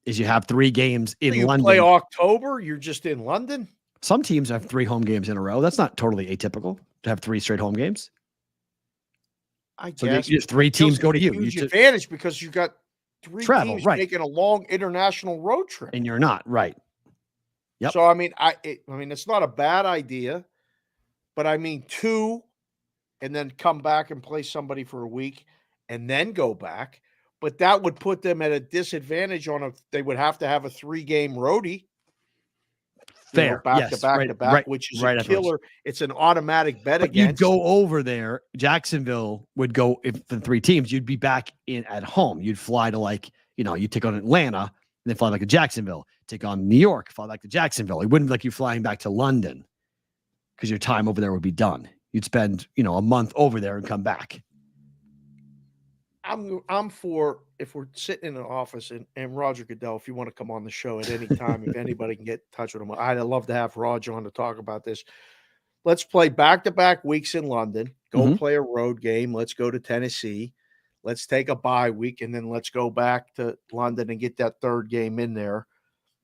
is you have 3 games in London. Play October, you're just in London? Some teams have 3 home games in a row. That's not totally atypical to have 3 straight home games. I guess. So 3 teams go to you. Huge advantage because you got 3 teams making a long international road trip. And you're not, right. Yep. So, I mean, it's not a bad idea, but I mean, 2 and then come back and play somebody for a week and then go back. but that would put them at a disadvantage they would have to have a 3-game roadie. Fair. Back to back, which is a killer. Afterwards. It's an automatic bet but against. You'd go over there. Jacksonville would go, if the 3 teams, you'd be back at home. You'd fly to you'd take on Atlanta and then fly back to Jacksonville, take on New York, fly back to Jacksonville. It wouldn't be like you flying back to London because your time over there would be done. You'd spend, a month over there and come back. I'm for, if we're sitting in an office and Roger Goodell, if you want to come on the show at any time, if anybody can get in touch with him, I'd love to have Roger on to talk about this. Let's play back-to-back weeks in London. Go play a road game. Let's go to Tennessee. Let's take a bye week, and then let's go back to London and get that 3rd game in there.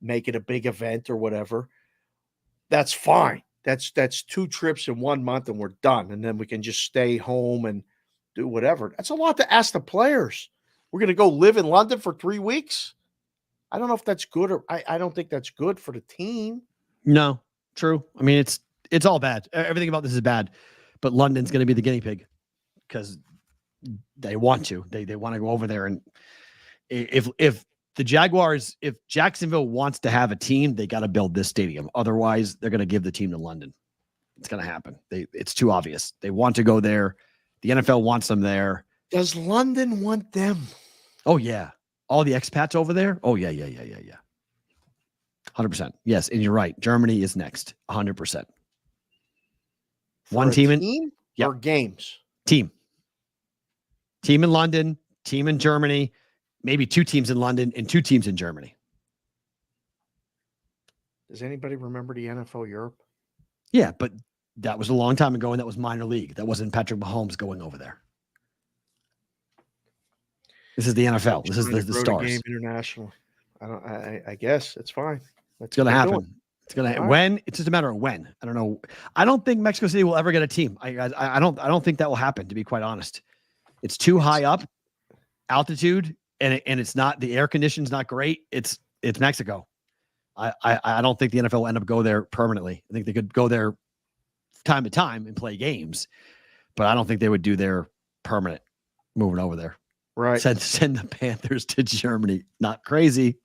Make it a big event or whatever. That's fine. That's 2 trips in 1 month, and we're done. And then we can just stay home and do whatever. That's a lot to ask the players. We're going to go live in London for 3 weeks. I don't know if that's good or I don't think that's good for the team. No, true. I mean, it's all bad. Everything about this is bad, but London's going to be the guinea pig because they want to. They want to go over there, and if the Jaguars, if Jacksonville wants to have a team, they got to build this stadium. Otherwise, they're going to give the team to London. It's going to happen. It's too obvious. They want to go there. The NFL wants them there. Does London want them? Oh, yeah. All the expats over there? Oh, yeah. 100%. Yes, and you're right. Germany is next. 100%. One team or games? Team in London, team in Germany, maybe 2 teams in London and 2 teams in Germany. Does anybody remember the NFL Europe? Yeah, but that was a long time ago, and that was minor league. That wasn't Patrick Mahomes going over there. This is the NFL. This is the stars. Game internationally. I guess it's fine. It's going to happen. It's going to when. It's just a matter of when. I don't know. I don't think Mexico City will ever get a team. I don't think that will happen. To be quite honest, it's too high up, altitude, and it's not, the air conditioning's not great. It's Mexico. I don't think the NFL will end up go there permanently. I think they could go there time to time and play games, but I don't think they would do their permanent moving over there. Right. Send the Panthers to Germany. Not crazy.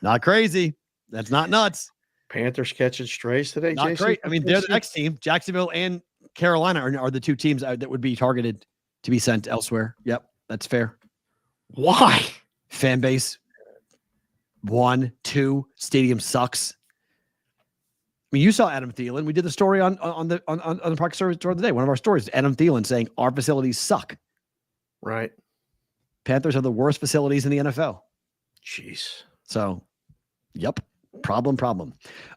Not crazy. That's not nuts. Panthers catching strays today. Not Jason? great. I mean, they're the next team. Jacksonville and Carolina are the 2 teams that would be targeted to be sent elsewhere. Yep, that's fair. Why? Fan base. 1, 2. Stadium sucks. I mean, you saw Adam Thielen. We did the story on the Park Service Tour of the day. One of our stories, Adam Thielen saying our facilities suck. Right. Panthers have the worst facilities in the NFL. Jeez. So, yep. Problem.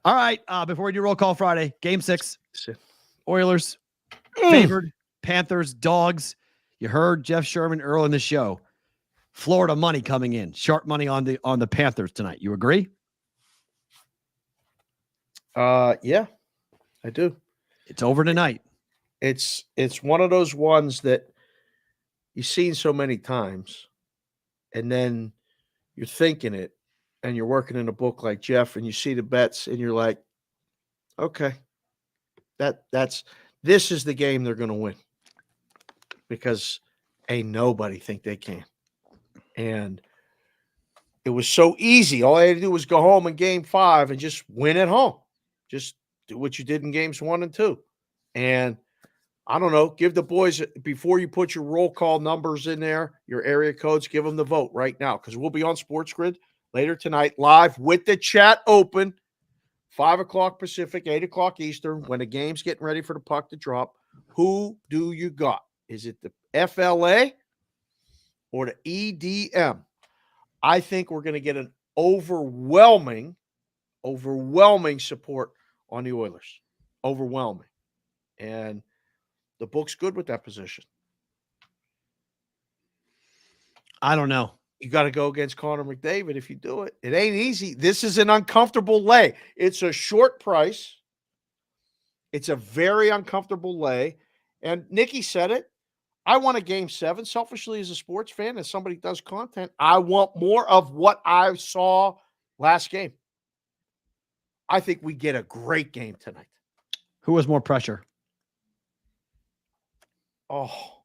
All right. Before we do Roll Call Friday, Game 6. Oilers favored. Panthers dogs. You heard Jeff Sherman early in the show. Florida money coming in. Sharp money on the Panthers tonight. You agree? Yeah, I do. It's over tonight. It's one of those ones that you've seen so many times, and then you're thinking it, and you're working in a book like Jeff, and you see the bets, and you're like, okay, this is the game they're going to win, because ain't nobody think they can. And it was so easy. All I had to do was go home in Game 5 and just win at home. Just do what you did in Games 1 and 2. And I don't know, give the boys, before you put your roll call numbers in there, your area codes, give them the vote right now, because we'll be on Sports Grid later tonight, live with the chat open, 5 o'clock Pacific, 8 o'clock Eastern, when the game's getting ready for the puck to drop. Who do you got? Is it the FLA or the EDM? I think we're going to get an overwhelming support on the Oilers. Overwhelming. And the book's good with that position. I don't know. You got to go against Connor McDavid if you do it. It ain't easy. This is an uncomfortable lay. It's a short price. It's a very uncomfortable lay. And Nikki said it. I want a Game 7. Selfishly, as a sports fan, as somebody who does content, I want more of what I saw last game. I think we get a great game tonight. Who has more pressure? Oh,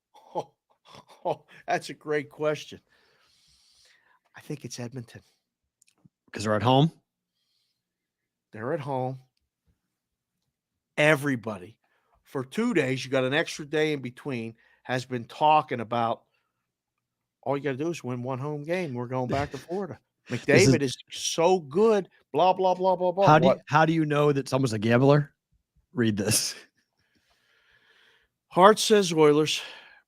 that's a great question. I think it's Edmonton. Because they're at home? They're at home. Everybody, for 2 days, you got an extra day in between, has been talking about all you got to do is win one home game. We're going back to Florida. McDavid is so good, blah, blah, blah, blah, blah. How do you know that someone's a gambler? Read this. Heart says Oilers.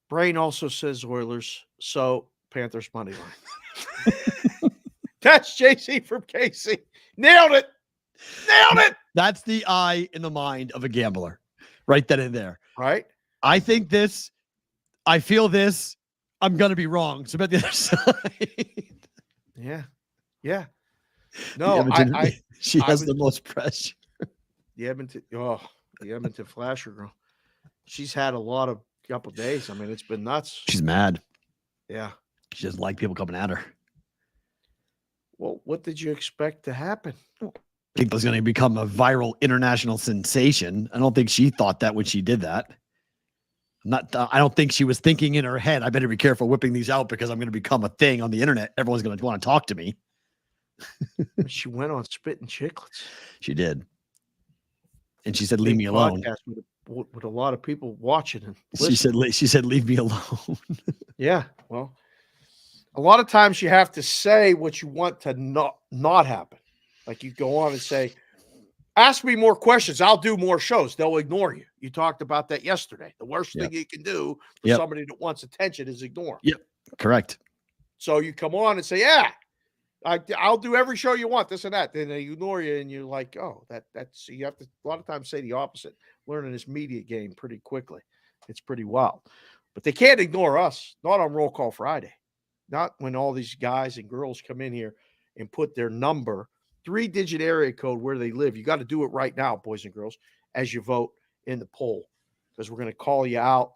Brain also says Oilers. So Panthers money line. That's JC from KC. Nailed it. Nailed it. That's the eye in the mind of a gambler. Right then and there. Right. I think this. I feel this. I'm going to be wrong. So bet the other side. Yeah. Yeah. No, she has the most pressure. The Edmonton Flasher girl. She's had a lot of couple days. I mean, it's been nuts. She's mad. Yeah. She doesn't like people coming at her. Well, what did you expect to happen? I think was going to become a viral international sensation. I don't think she thought that when she did that. I don't think she was thinking in her head, I better be careful whipping these out because I'm going to become a thing on the internet. Everyone's going to want to talk to me. She went on Spittin' Chicklets. She did. And she said, leave me alone. With a lot of people watching. And she said, leave me alone. Yeah. Well, a lot of times you have to say what you want to not happen. Like you go on and say, ask me more questions. I'll do more shows. They'll ignore you. You talked about that yesterday. The worst thing you can do for somebody that wants attention is ignore. Yep. Correct. So you come on and say, yeah, I'll do every show you want, this and that. Then they ignore you and you're like, oh, that's, you have to a lot of times say the opposite. Learning this media game pretty quickly. It's pretty wild. But they can't ignore us. Not on Roll Call Friday. Not when all these guys and girls come in here and put their number, 3-digit area code where they live. You got to do it right now, boys and girls, as you vote in the poll, because we're going to call you out.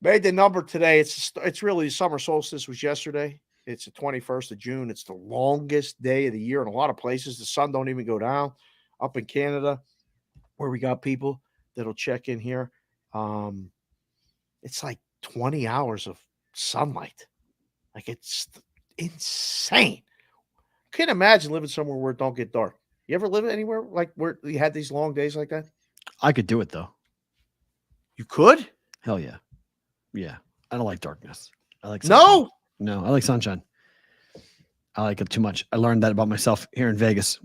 Made the number today. It's really summer solstice was yesterday. It's the 21st of June. It's the longest day of the year in a lot of places. The sun don't even go down. Up in Canada, where we got people that'll check in here, it's like 20 hours of sunlight. Like it's insane. Can't imagine living somewhere where it don't get dark. You ever live anywhere like where you had these long days like that? I could do it though. You could? Hell yeah. Yeah. I don't like darkness. I like sunshine. No, I like sunshine. I like it too much. I learned that about myself here in Vegas.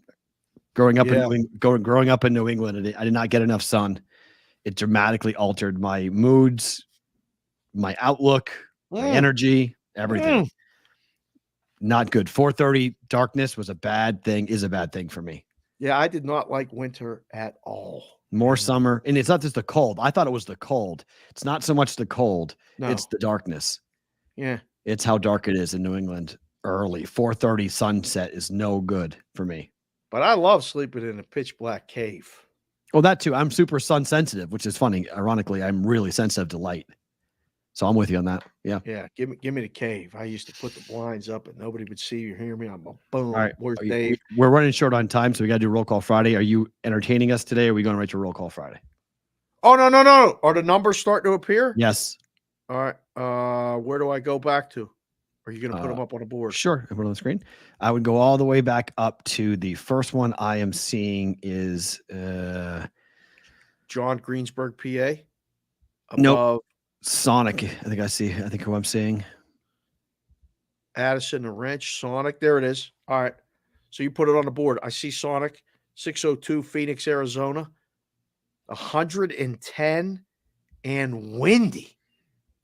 Growing up in New England, I did not get enough sun. It dramatically altered my moods, my outlook, my energy, everything. Not good. 4:30 darkness is a bad thing for me. Yeah, I did not like winter at all. More summer. And it's not just the cold. I thought it was the cold. It's not so much the cold. No. It's the darkness. Yeah. It's how dark it is in New England early. 4:30 sunset is no good for me. But I love sleeping in a pitch black cave. Well, that too. I'm super sun sensitive, which is funny. Ironically, I'm really sensitive to light. So I'm with you on that. Yeah. Yeah. Give me the cave. I used to put the blinds up and nobody would see you, hear me. I'm a boom. All right. Where's Dave? We're running short on time, so we got to do Roll Call Friday. Are you entertaining us today? Or are we going right to Roll Call Friday? Oh, no. Are the numbers starting to appear? Yes. All right. Where do I go back to? Are you going to put them up on the board? Sure. I put it on the screen. I would go all the way back up to the first one I am seeing is John Greensburg, PA. Nope. Sonic. I think who I'm seeing. Addison and Wrench, Sonic. There it is. All right. So you put it on the board. I see Sonic, 602 Phoenix, Arizona, 110 and windy.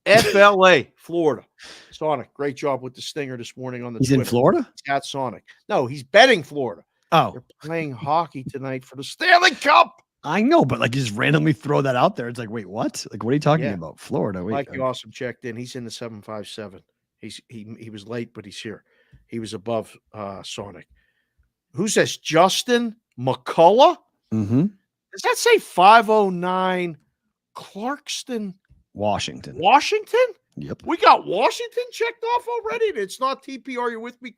FLA, Florida. Sonic, great job with the stinger this morning on the He's Twitter. In Florida? He's got Sonic. No, he's betting Florida. Oh. They're playing hockey tonight for the Stanley Cup. I know, but like you just randomly throw that out there. It's like, wait, what? Like, what are you talking about? Florida. Wait, Mike Awesome checked in. He's in the 757. He was late, but he's here. He was above Sonic. Who says Justin McCullough? Mm-hmm. Does that say 509 Clarkston? Washington. Yep. We got Washington checked off already. It's not TP. Are you with me? ?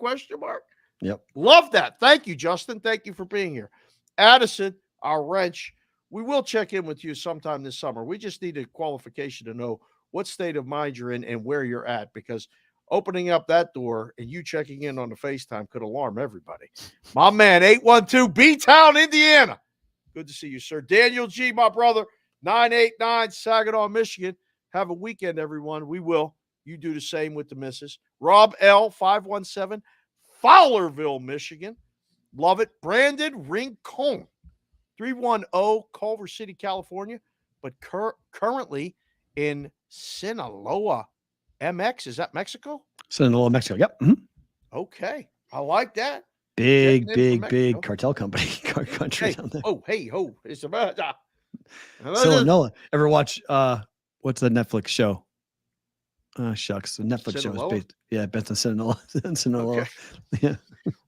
Yep. Love that. Thank you, Justin. Thank you for being here. Addison, our wrench. We will check in with you sometime this summer. We just need a qualification to know what state of mind you're in and where you're at, because opening up that door and you checking in on the FaceTime could alarm everybody. My man, 812 B-Town, Indiana. Good to see you, sir. Daniel G., my brother, 989 Saginaw, Michigan. Have a weekend, everyone. We will. You do the same with the missus. Rob L., 517 Fowlerville, Michigan. Love it. Brandon Rincon, 310 Culver City, California, but currently in Sinaloa, MX. Is that Mexico? Sinaloa, Mexico. Yep. Mm-hmm. Okay. I like that. Big cartel company country down there. It's about Sinaloa. Ever watch what's the Netflix show? Shucks. The Netflix show is based in Sinaloa. Okay. Yeah.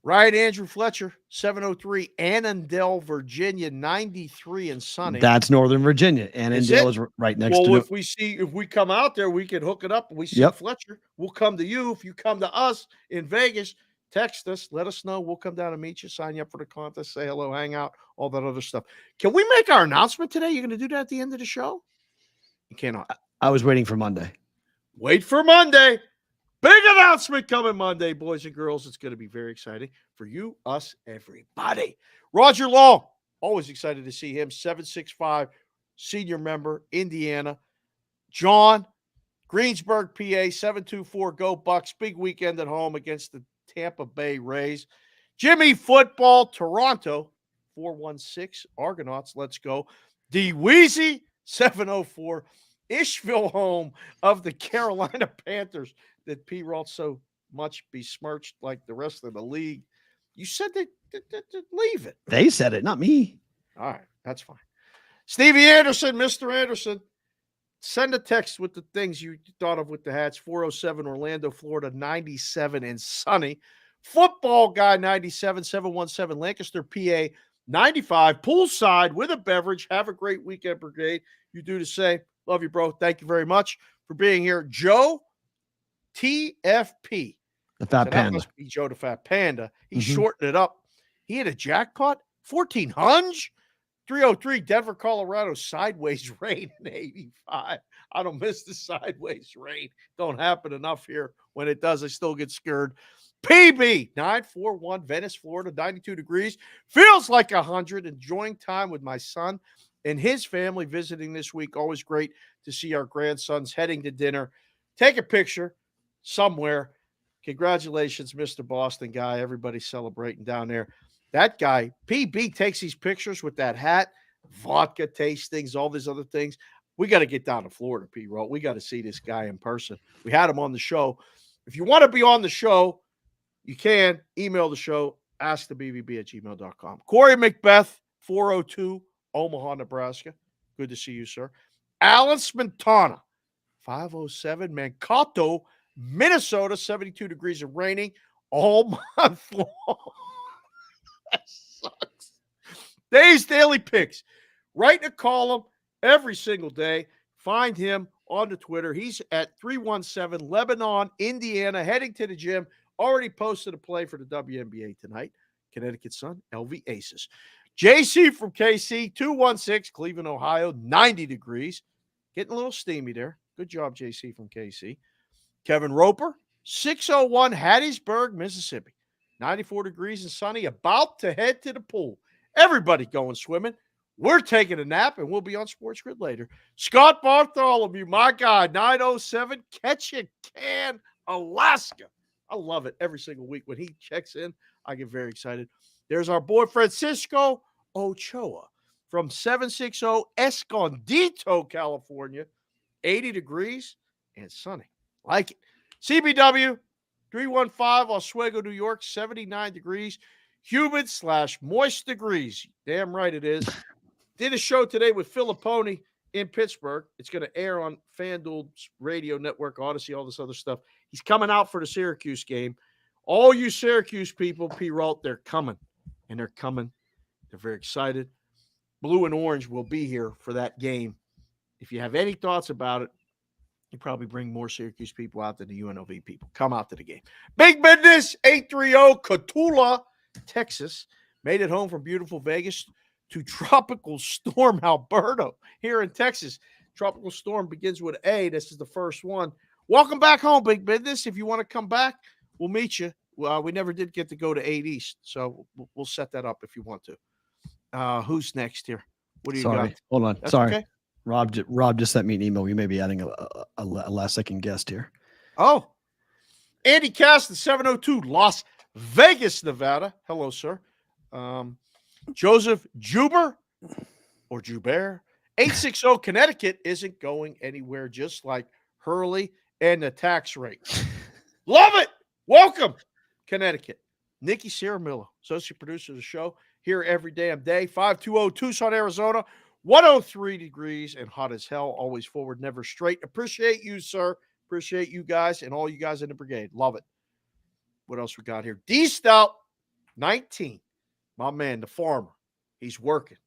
Right, Andrew Fletcher, 703 Annandale, Virginia, 93 and sunny. That's Northern Virginia. Annandale is right next to it. If we come out there, we can hook it up. We see Fletcher. We'll come to you. If you come to us in Vegas, text us. Let us know. We'll come down and meet you. Sign you up for the contest. Say hello. Hang out. All that other stuff. Can we make our announcement today? You're going to do that at the end of the show? You cannot. I was waiting for Monday. Wait for Monday. Big announcement coming Monday, boys and girls. It's going to be very exciting for you, us, everybody. Roger Long, always excited to see him. 765, senior member, Indiana. John, Greensburg, PA, 724, go Bucks. Big weekend at home against the Tampa Bay Rays. Jimmy Football, Toronto, 416, Argonauts, let's go. D. Weezy, 704, Ishville, home of the Carolina Panthers that P. Roth so much besmirched like the rest of the league. You said that leave it. They said it, not me. All right, that's fine. Stevie Anderson, Mr. Anderson, send a text with the things you thought of with the hats. 407 Orlando, Florida, 97 and sunny. Football guy, 97, 717 Lancaster, PA, 95. Poolside with a beverage. Have a great weekend, Brigade. You do the same. Love you, bro. Thank you very much for being here. Joe TFP. The Fat Panda. That must be Joe the Fat Panda. He shortened it up. He had a jackpot. 1,400. 303 Denver, Colorado. Sideways rain in 85. I don't miss the sideways rain. Don't happen enough here. When it does, I still get scared. PB 941 Venice, Florida, 92 degrees. Feels like 100. Enjoying time with my son and his family visiting this week. Always great to see our grandsons heading to dinner. Take a picture somewhere. Congratulations, Mr. Boston guy. Everybody's celebrating down there. That guy, PB, takes these pictures with that hat, vodka tastings, all these other things. We got to get down to Florida, P-Roll. We got to see this guy in person. We had him on the show. If you want to be on the show, you can email the show, askthebbb@gmail.com. Corey Macbeth, 402, Omaha, Nebraska. Good to see you, sir. Alan Spintana, 507, Mankato, Minnesota, 72 degrees and raining all month long. That sucks. Dave's Daily Picks. Write a column every single day. Find him on the Twitter. He's at 317 Lebanon, Indiana, heading to the gym. Already posted a play for the WNBA tonight. Connecticut Sun, LV Aces. JC from KC, 216, Cleveland, Ohio, 90 degrees. Getting a little steamy there. Good job, JC from KC. Kevin Roper, 601 Hattiesburg, Mississippi. 94 degrees and sunny, about to head to the pool. Everybody going swimming. We're taking a nap, and we'll be on Sports Grid later. Scott Bartholomew, my guy, 907 Ketchikan, Alaska. I love it every single week. When he checks in, I get very excited. There's our boy Francisco Ochoa from 760 Escondido, California. 80 degrees and sunny. Like it. CBW, 315 Oswego, New York, 79 degrees. Humid / moist degrees. Damn right it is. Did a show today with Filipponi in Pittsburgh. It's going to air on FanDuel's radio network, Odyssey, all this other stuff. He's coming out for the Syracuse game. All you Syracuse people, P. Ralt, they're coming. And they're coming. They're very excited. Blue and orange will be here for that game. If you have any thoughts about it, you probably bring more Syracuse people out than the UNLV people. Come out to the game. Big business, 830 Cotulla, Texas. Made it home from beautiful Vegas to Tropical Storm Alberto here in Texas. Tropical Storm begins with A. This is the first one. Welcome back home, Big Business. If you want to come back, we'll meet you. We never did get to go to 8 East, so we'll set that up if you want to. Who's next here? What do you got? Hold on. That's Sorry. okay. Rob just sent me an email. We may be adding a last-second guest here. Oh, Andy Cass, the 702, Las Vegas, Nevada. Hello, sir. Joseph Juber or Juber, 860 Connecticut isn't going anywhere, just like Hurley and the tax rate. Love it. Welcome, Connecticut. Nikki Ciaramillo, associate producer of the show, here every damn day. 520 Tucson, Arizona, 103 degrees and hot as hell. Always forward, never straight. Appreciate you, sir. Appreciate you guys and all you guys in the brigade. Love it. What else we got here? D Stout, 19. My man, the farmer. He's working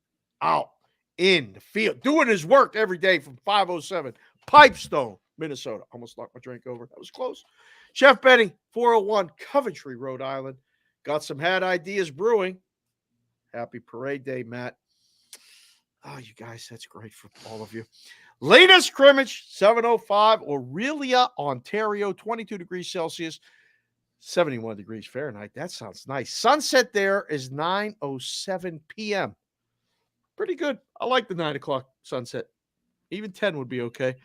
out in the field, doing his work every day from 507 Pipestone, Minnesota. Almost knocked my drink over. That was close. Chef Benny, 401 Coventry, Rhode Island. Got some Hat Ideas Brewing. Happy Parade Day, Matt. Oh, you guys, that's great for all of you. Lena Scrimmage, 705 Aurelia, Ontario, 22 degrees Celsius, 71 degrees Fahrenheit. That sounds nice. Sunset there is 9:07 p.m. Pretty good. I like the 9 o'clock sunset. Even 10 would be okay.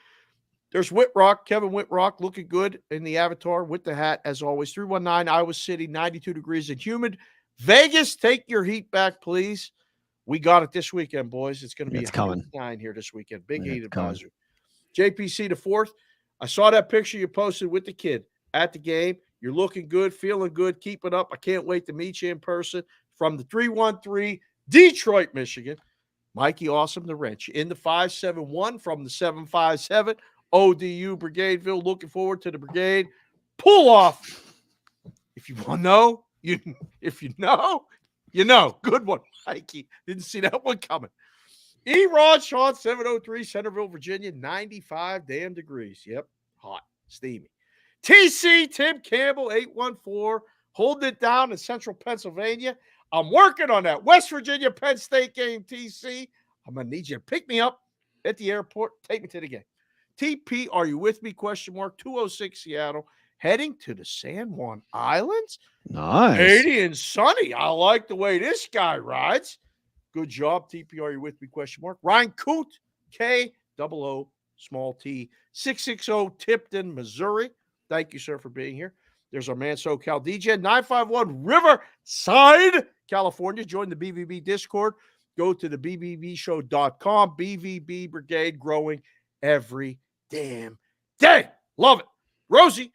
There's Whitrock, Kevin Whitrock, looking good in the avatar with the hat, as always. 319 Iowa City, 92 degrees and humid. Vegas, take your heat back, please. We got it this weekend, boys. It's going to be 9 here this weekend. Big heat advisory. JPC the 4th. I saw that picture you posted with the kid at the game. You're looking good, feeling good, keep it up. I can't wait to meet you in person from the 313 Detroit, Michigan. Mikey Awesome, the wrench. In the 571 from the 757 ODU Brigadeville. Looking forward to the brigade. Pull off. If you want to know, if you know, you know. Good one, Mikey. Didn't see that one coming. E-Rod Sean, 703 Centerville, Virginia, 95 damn degrees. Yep, hot, steamy. TC Tim Campbell, 814, holding it down in central Pennsylvania. I'm working on that West Virginia Penn State game, TC. I'm going to need you to pick me up at the airport. Take me to the game. TP, are you with me? Question mark. 206 Seattle, heading to the San Juan Islands. Nice. 80 and sunny. I like the way this guy rides. Good job, TP. Are you with me? Question mark. Ryan Coot, K-O-O, small T, 660 Tipton, Missouri. Thank you, sir, for being here. There's our man, SoCal DJ, 951 Riverside, California. Join the BVB Discord. Go to the BVBshow.com. BVB Brigade growing every damn day. Love it. Rosie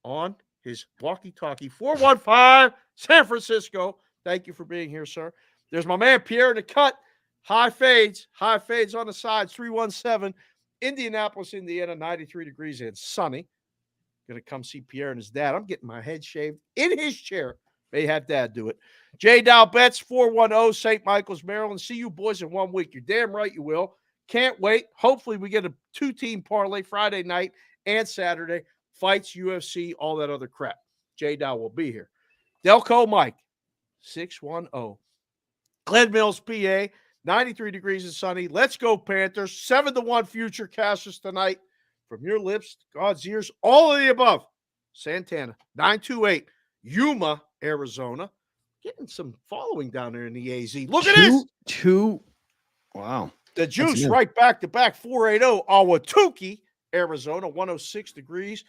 on his walkie-talkie, 415 San Francisco. Thank you for being here, sir. There's my man, Pierre in the cut. High fades on the sides, 317 Indianapolis, Indiana, 93 degrees and sunny. Going to come see Pierre and his dad. I'm getting my head shaved in his chair. May have dad do it. J. Dow Betts, 410 St. Michael's, Maryland. See you boys in 1 week. You're damn right you will. Can't wait. Hopefully we get a 2-team parlay Friday night and Saturday. Fights, UFC, all that other crap. J. Dow will be here. Delco Mike, 610. Glen Mills, PA, 93 degrees and sunny. Let's go Panthers. 7-1 future cashers tonight. From your lips to God's ears, all of the above. Santana, 928, Yuma, Arizona. Getting some following down there in the AZ. Look at this. Wow. The Juice right back to back, 480, Ahwatukee, Arizona, 106 degrees.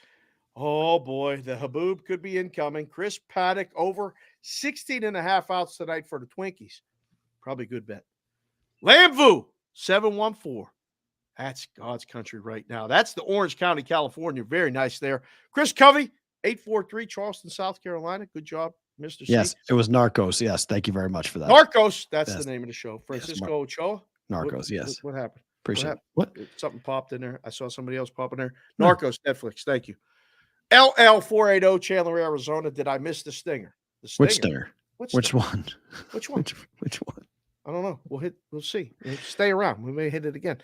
Oh, boy, the Haboob could be incoming. Chris Paddock over 16.5 outs tonight for the Twinkies. Probably a good bet. Lamvu, 714. That's God's country right now. That's the Orange County, California. Very nice there. Chris Covey, 843, Charleston, South Carolina. Good job, Mr. Yes, C. it was Narcos. Yes, thank you very much for that. Narcos, that's the name of the show. Francisco Ochoa. Narcos, yes. What happened? Appreciate it. What? Something popped in there. I saw somebody else pop in there. Narcos, Netflix. Thank you. LL480, Chandler, Arizona. Did I miss the stinger? Which stinger? Which one? Which one? Which one? I don't know. We'll see. Stay around. We may hit it again.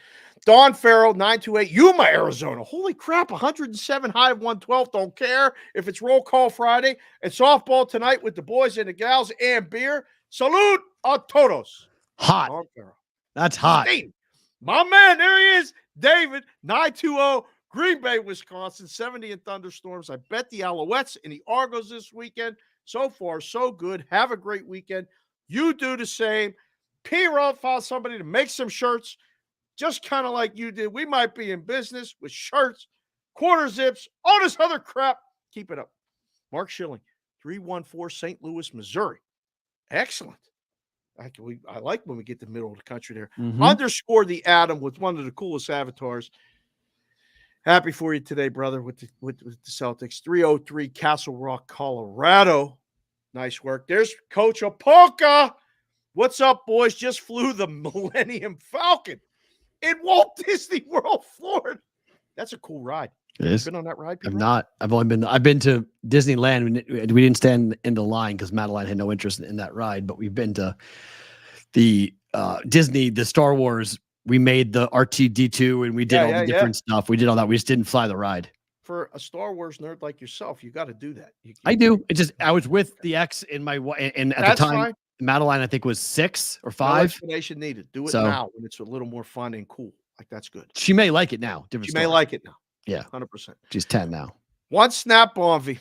Don Farrell, 928, Yuma, Arizona. Holy crap, 107, high of 112. Don't care if it's roll call Friday. It's softball tonight with the boys and the gals and beer. Salute a todos. Hot. Don Farrell. That's hot. Hey, my man, there he is. David, 920, Green Bay, Wisconsin, 70 in thunderstorms. I bet the Alouettes and the Argos this weekend. So far, so good. Have a great weekend. You do the same. P-Roll found somebody to make some shirts, just kind of like you did. We might be in business with shirts, quarter zips, all this other crap. Keep it up. Mark Schilling, 314 St. Louis, Missouri. Excellent. I like when we get the middle of the country there. Underscore the Atom with one of the coolest avatars. Happy for you today, brother, with the Celtics. 303 Castle Rock, Colorado. Nice work. There's Coach Opolka. What's up, boys? Just flew the Millennium Falcon in Walt Disney World, Florida. That's a cool ride. It is. Been on that ride? I've not. I've been to Disneyland. We didn't stand in the line because Madeline had no interest in that ride, but we've been to the Disney, the Star Wars. We made the R2-D2 and we did all the different stuff. We did all that. We just didn't fly the ride. For a Star Wars nerd like yourself, you got to do that. I do. It just, I was with the ex and and at the time, fine. Madeline, I think, was 6 or 5. No explanation needed. Do it now when it's a little more fun and cool. Like, that's good. She may like it now. She may like it now. Yeah. 100%. She's 10 now. One snap, Bonvie.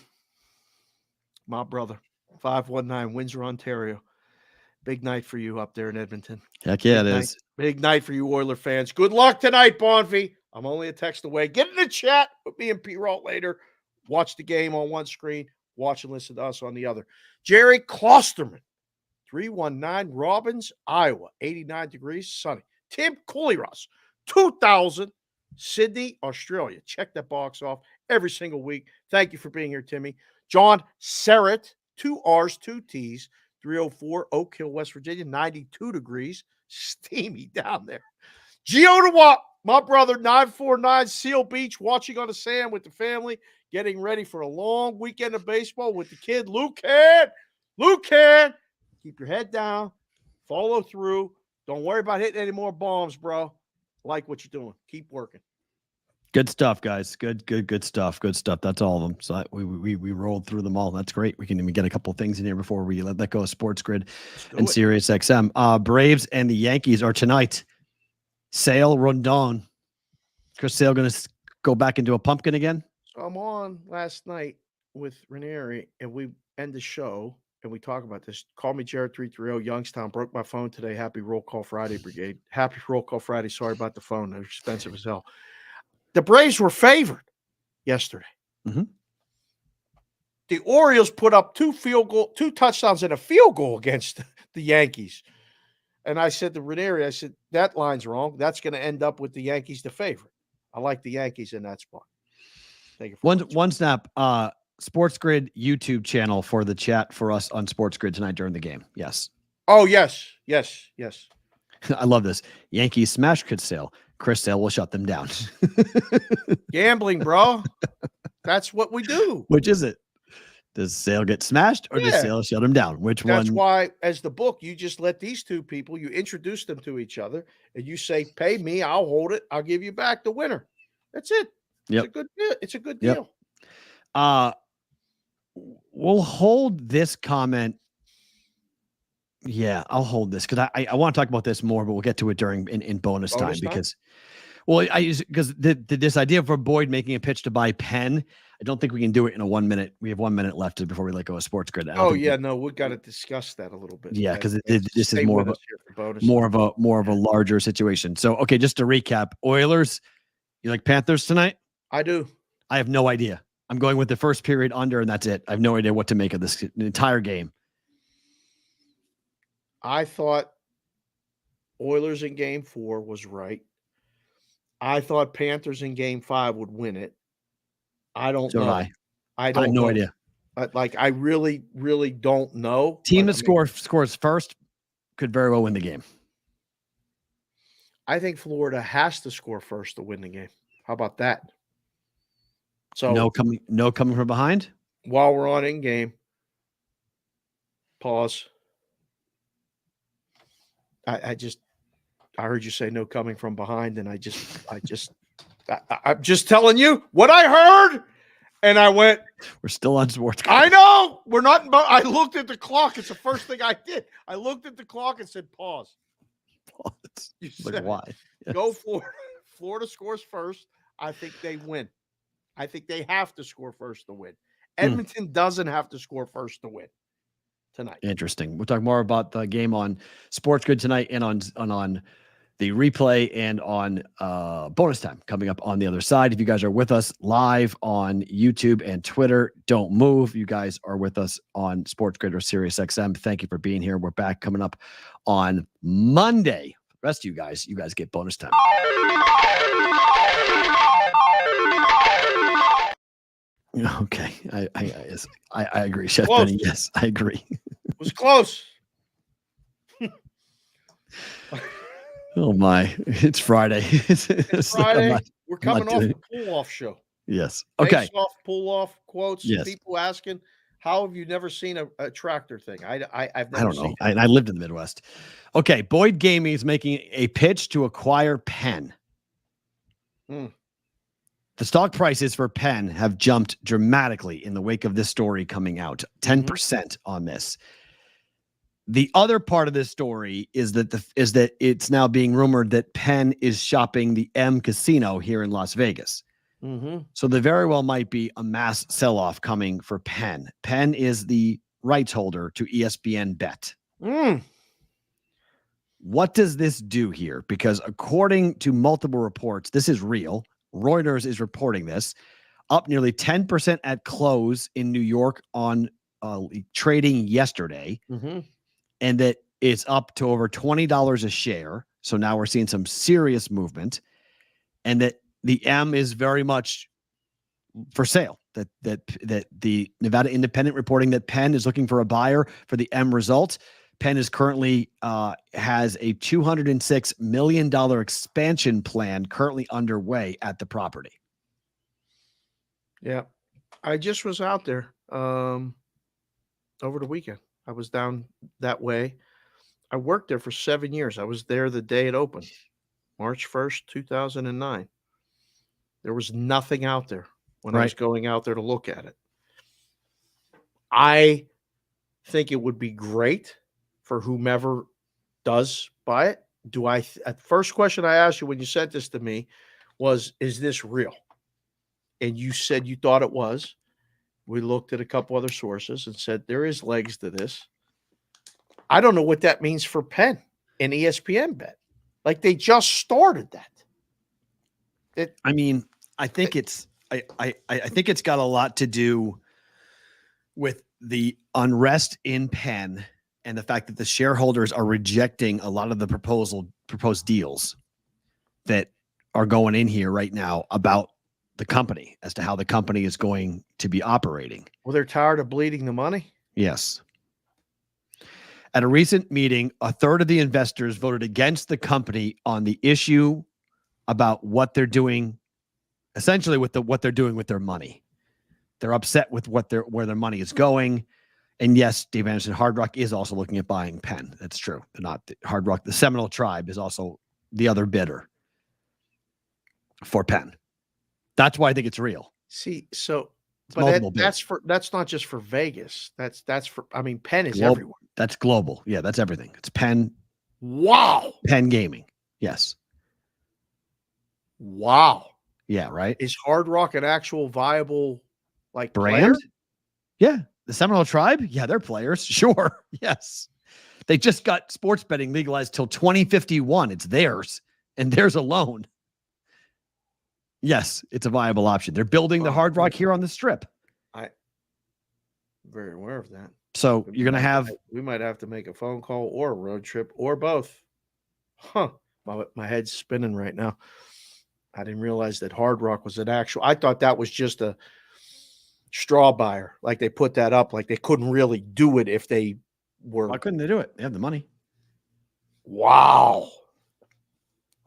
My brother. 519, Windsor, Ontario. Big night for you up there in Edmonton. Heck yeah, Big it night. is. Big night for you Oiler fans. Good luck tonight, Bonvie. I'm only a text away. Get in the chat with me and P-Roll later. Watch the game on one screen. Watch and listen to us on the other. Jerry Klosterman, 319 Robbins, Iowa, 89 degrees, sunny. Tim Cooliros, 2000, Sydney, Australia. Check that box off every single week. Thank you for being here, Timmy. John Serrett, 2 R's, 2 T's, 304 Oak Hill, West Virginia, 92 degrees. Steamy down there. Gio DeWatt, my brother, 949 Seal Beach, watching on the sand with the family, getting ready for a long weekend of baseball with the kid, Lucan. Lucan, keep your head down. Follow through. Don't worry about hitting any more bombs, bro. Like what you're doing. Keep working. Good stuff, guys. Good stuff. Good stuff. That's all of them. So we rolled through them all. That's great. We can even get a couple of things in here before we let go of Sports Grid and Sirius XM. Braves and the Yankees are tonight. Sale Rondon. Chris Sale going to go back into a pumpkin again? So I'm on last night with Ranieri, and we end the show, and we talk about this. Call me Jared 330 Youngstown. Broke my phone today. Happy Roll Call Friday, Brigade. Happy Roll Call Friday. Sorry about the phone. They're expensive as hell. The Braves were favored yesterday. The Orioles put up 2 touchdowns and a field goal against the Yankees. And I said to Ranieri, I said, that line's wrong. That's going to end up with the Yankees the favorite. I like the Yankees in that spot. Thank you. One snap. Sports Grid YouTube channel for the chat for us on Sports Grid tonight during the game. Yes. Oh, yes. I love this. Yankees smash Chris Sale. Chris Sale will shut them down. Gambling, bro. That's what we do. Which is it? Does Sale get smashed or does Sale shut him down? That's why, as the book, you just let these two people, you introduce them to each other, and you say, pay me, I'll hold it. I'll give you back the winner. That's it. Yep. It's a good deal. We'll hold this comment. Yeah, I'll hold this because I want to talk about this more, but we'll get to it during in bonus time because, because this idea for Boyd making a pitch to buy Penn, I don't think we can do it in a 1 minute. We have 1 minute left before we let go of Sports Grid. We got to discuss that a little bit. Yeah, because this is more of a larger situation. So, okay, just to recap, Oilers, you like Panthers tonight? I do. I have no idea. I'm going with the first period under, and that's it. I have no idea what to make of this entire game. I thought Oilers in game 4 was right. I thought Panthers in game 5 would win it. I don't know. I have no idea. I really, really don't know. Team that scores first could very well win the game. I think Florida has to score first to win the game. How about that? So no coming from behind. While we're on in game, pause. I heard you say no coming from behind, and I'm just telling you what I heard, and I went. We're still on Sports. I know we're not. I looked at the clock. It's the first thing I did. I looked at the clock and said, "Pause." You said, like why? Go Florida. Florida scores first. I think they win. I think they have to score first to win. Edmonton doesn't have to score first to win tonight. Interesting. We'll talk more about the game on Sports Grid tonight and on the replay and on bonus time coming up on the other side. If you guys are with us live on YouTube and Twitter, don't move. You guys are with us on Sports Grid or Sirius XM. Thank you for being here. We're back coming up on Monday. The rest of you guys get bonus time. Okay. I agree, Chef Benny. Yes, I agree. It was close. Oh my! It's Friday. It's Friday. We're coming off the pull-off show. Yes. Okay. Face-off, pull-off quotes. Yes. People asking, "How have you never seen a tractor thing?" I've never I don't seen know. I lived in the Midwest. Okay. Boyd Gaming is making a pitch to acquire Penn. The stock prices for Penn have jumped dramatically in the wake of this story coming out. 10% on this. The other part of this story is that it's now being rumored that Penn is shopping the M Casino here in Las Vegas. So there very well might be a mass sell-off coming for Penn. Penn is the rights holder to ESPN Bet. What does this do here? Because according to multiple reports, this is real. Reuters is reporting this. Up nearly 10% at close in New York on trading yesterday. And that it's up to over $20 a share. So now we're seeing some serious movement, and that the M is very much for sale. That the Nevada Independent reporting that Penn is looking for a buyer for the M result. Penn is currently has a $206 million expansion plan currently underway at the property. Yeah, I just was out there over the weekend. I was down that way. I worked there for 7 years. I was there the day it opened, March 1st, 2009. There was nothing out there when I was going out there to look at it. I think it would be great for whomever does buy it. First question I asked you when you sent this to me was, is this real? And you said you thought it was. We looked at a couple other sources and said there is legs to this. I don't know what that means for Penn and ESPN Bet. Like, they just started that. I mean, I think it's got a lot to do with the unrest in Penn and the fact that the shareholders are rejecting a lot of the proposed deals that are going in here right now about the company, as to how the company is going to be operating. Well, they're tired of bleeding the money. Yes. At a recent meeting, a third of the investors voted against the company on the issue about what they're doing, essentially what they're doing with their money. They're upset with where their money is going. And yes, Dave Anderson, Hard Rock is also looking at buying Penn. That's true. They're not Hard Rock. The Seminole Tribe is also the other bidder for Penn. That's why I think it's real. See, so that's not just for Vegas. That's for, I mean, Penn is everywhere. That's global. Yeah, that's everything. It's Penn. Wow. Penn Gaming. Yes. Wow. Yeah, right. Is Hard Rock an actual viable brand? Player? Yeah. The Seminole Tribe? Yeah, they're players. Sure. Yes. They just got sports betting legalized till 2051. It's theirs and theirs alone. Yes, it's a viable option. They're building the Hard Rock here on the Strip. I'm very aware of that. So you're going to have... We might have to make a phone call or a road trip or both. Huh. My head's spinning right now. I didn't realize that Hard Rock was an actual... I thought that was just a straw buyer. Like, they put that up. Like, they couldn't really do it if they were... Why couldn't they do it? They have the money. Wow.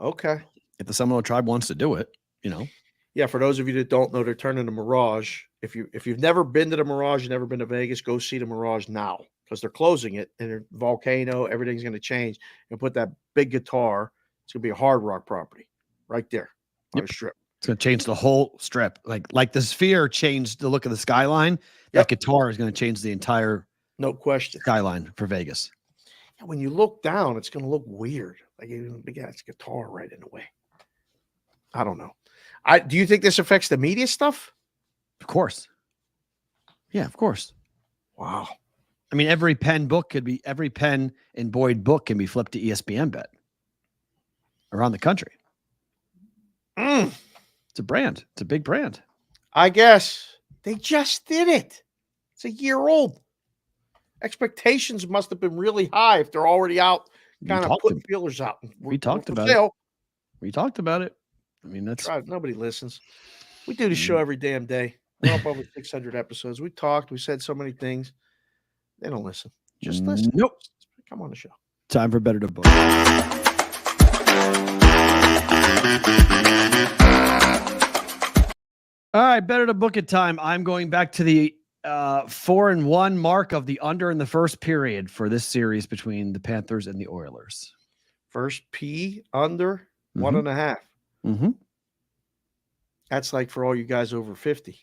Okay. If the Seminole Tribe wants to do it, you know. Yeah, for those of you that don't know, they're turning the Mirage. If you've never been to the Mirage, you've never been to Vegas, go see the Mirage now, because they're closing it, and they're volcano, everything's going to change, and put that big guitar. It's going to be a Hard Rock property right there on the Strip. It's going to change the whole Strip. Like the Sphere changed the look of the skyline. That guitar is going to change the entire skyline for Vegas. And when you look down, it's going to look weird. Like, it's guitar right in the way. I don't know. Do you think this affects the media stuff? Of course. Yeah, of course. Wow. I mean, every Penn and Boyd book can be flipped to ESPN Bet around the country. It's a brand. It's a big brand. I guess they just did it. It's a year old. Expectations must have been really high if they're already out, kind of putting feelers out. We talked about it. We talked about it. I mean, that's nobody listens. We do the show every damn day. We're up over 600 episodes. We talked. We said so many things. They don't listen. Just listen. Nope. Come on the show. Time for Better to Book. All right, Better to Book It time. I'm going back to the 4-1 mark of the under in the first period for this series between the Panthers and the Oilers. First P under 1.5. Mm-hmm. That's like for all you guys over 50.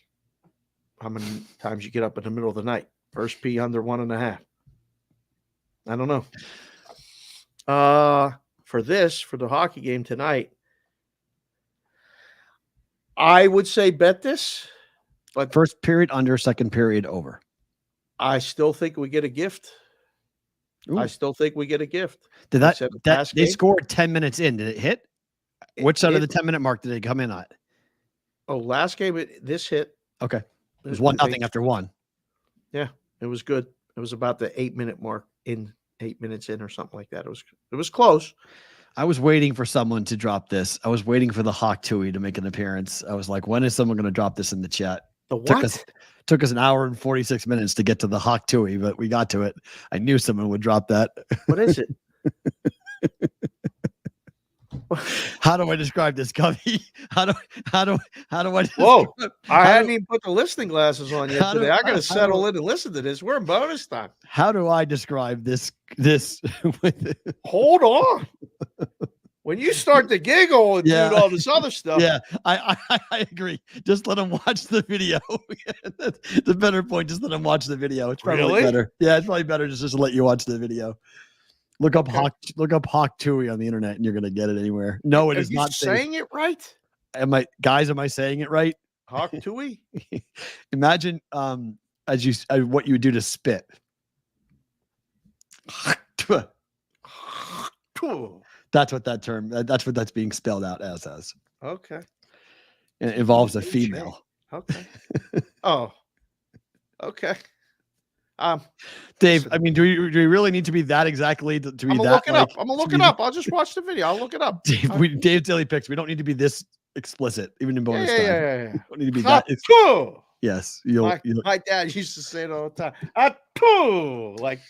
How many times you get up in the middle of the night? First P under 1.5. I don't know. For the hockey game tonight, I would say bet this, but first period under, second period over. I still think we get a gift. Ooh. I still think we get a gift. Did that they scored 10 minutes in? Did it hit? Which side of the 10-minute mark did they come in at? Oh, last game this hit. Okay. It was 1-0 after 1. Yeah, it was good. It was about the 8-minute mark 8 minutes in or something like that. It was close. I was waiting for someone to drop this. I was waiting for the Hawk Tui to make an appearance. I was like, when is someone going to drop this in the chat? The what? Took us an hour and 46 minutes to get to the Hawk Tui, but we got to it. I knew someone would drop that. What is it? How do I describe this, Covey? How do I? Whoa! I hadn't even put the listening glasses on yet today. I got to settle in and listen to this. We're in bonus time. How do I describe this? Hold on. When you start to giggle and do all this other stuff, I agree. Just let them watch the video. The better point. Just let them watch the video. It's probably better. Yeah, it's probably better just to let you watch the video. Look up Hawk Tui on the internet and you're going to get it anywhere. No, it is not saying it right. Am I saying it right? Hawk Tui. Imagine what you would do to spit. That's what that's being spelled out as. Okay. And it involves a female. Okay. Oh. Okay. Dave, I mean, do we really need to be that exactly to be that? I'm gonna look it up. I'll just watch the video. I'll look it up. Dave's Daily Picks. We don't need to be this explicit, even in bonus time. Yeah. We don't need to be that. Yes, my dad used to say it all the time. Like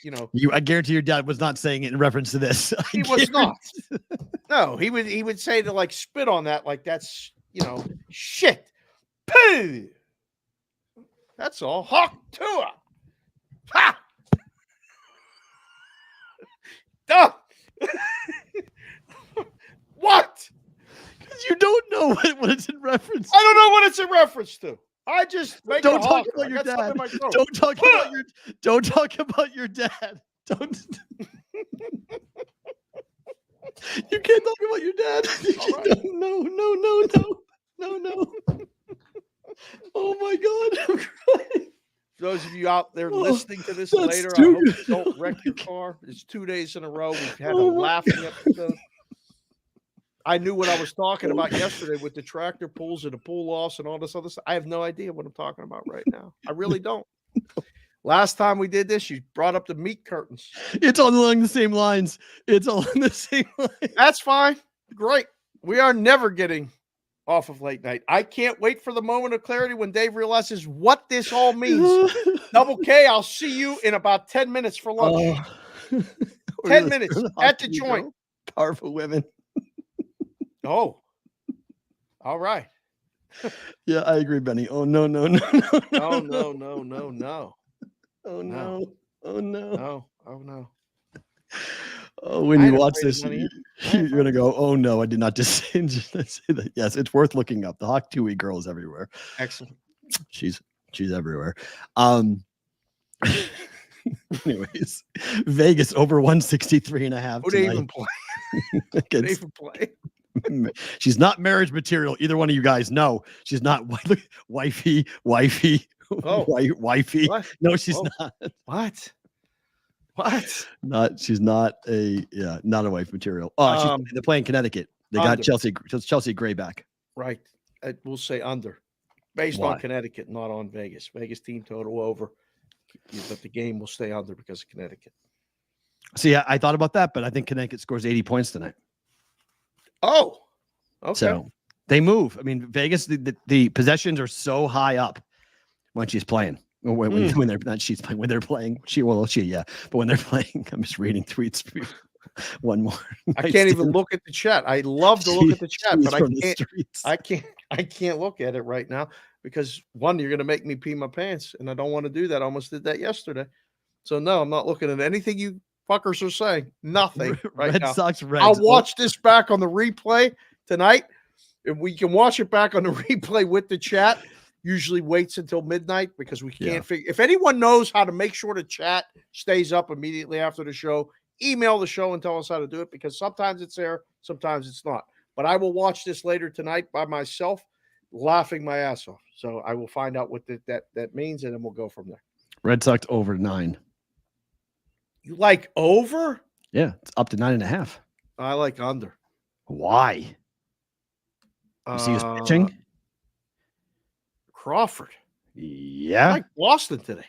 I guarantee your dad was not saying it in reference to this. He was not. No, he would say to like spit on that, like that's shit. Poo. That's all. Hawk Tua. Ha! Duh. What? Because you don't know what it's in reference to. I don't know what it's in reference to. I just don't talk about your dad. Don't talk about your dad. Don't. You can't talk about your dad. Right. No. Oh my God. I'm crying. Those of you out there listening to this later, I hope you don't wreck your car. It's 2 days in a row. We've had a laughing episode. I knew what I was talking about yesterday with the tractor pulls and the pull offs and all this other stuff. I have no idea what I'm talking about right now. I really don't. Last time we did this, you brought up the meat curtains. It's all along the same lines. That's fine. Great. We are never getting off of late night. I can't wait for the moment of clarity when Dave realizes what this all means. Double K, I'll see you in about 10 minutes for lunch. 10 minutes at the joint. Powerful women. Oh, all right. Yeah, I agree, Benny. Oh, no. Oh, no. Oh, no. Oh, no. Oh, no. Oh, when you watch this, you're going to go, oh, no, I did not just say that. Yes, it's worth looking up. The Hawk Tui girl is everywhere. Excellent. She's everywhere. Anyways, Vegas over 163.5. Who they even play? She's not marriage material. Either one of you guys know she's not wifey. Oh. Wifey. What? No, she's not. What? She's not a wife material. Oh, they're playing Connecticut. They got Chelsea Gray back. Right. We'll say under. Based on Connecticut, not on Vegas. Vegas team total over. But the game will stay under because of Connecticut. See, I thought about that, but I think Connecticut scores 80 points tonight. Oh, okay. So they move. I mean, Vegas, the possessions are so high up when she's playing. When they're not, she's playing. When they're playing, but when they're playing, I'm just reading tweets. One more. I can't even look at the chat. I love to look at the chat, but I can't look at it right now because one, you're going to make me pee my pants, and I don't want to do that. I almost did that yesterday. So no, I'm not looking at anything you fuckers are saying. Nothing right Red now. Sox, Reds. I'll watch this back on the replay tonight. If we can watch it back on the replay with the chat, usually waits until midnight because we can't figure. If anyone knows how to make sure the chat stays up immediately after the show, email the show and tell us how to do it because sometimes it's there, sometimes it's not. But I will watch this later tonight by myself, laughing my ass off. So I will find out what that means, and then we'll go from there. Red Sox over 9. You like over? Yeah, it's up to 9.5. I like under. Why? You see his pitching? Crawford. Yeah. I like Boston today.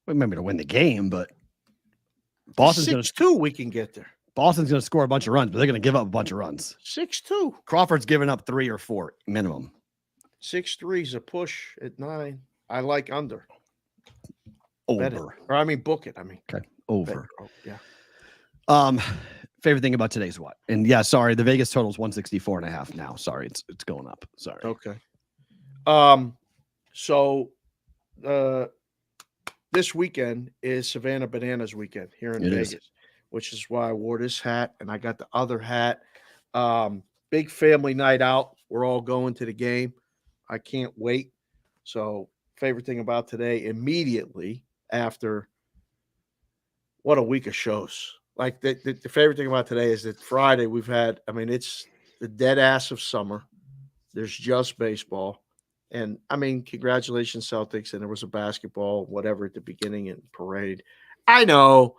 We remember to win the game, but Boston's going to 6-2. We can get there. Boston's going to score a bunch of runs, but they're going to give up a bunch of runs. 6-2. Crawford's giving up 3 or 4 minimum. 6-3 is a push at 9. I like under. Over. Book it. Okay. Over. Yeah. Favorite thing about today's what? And yeah, sorry, the Vegas total is 164.5 now. Sorry, it's going up. Sorry. Okay. So this weekend is Savannah Bananas weekend here in Vegas, which is why I wore this hat and I got the other hat. Big family night out. We're all going to the game. I can't wait. So favorite thing about today, immediately after what a week of shows. Like the favorite thing about today is that Friday we've had, it's the dead ass of summer. There's just baseball. And congratulations, Celtics. And there was a basketball, whatever, at the beginning and parade. I know.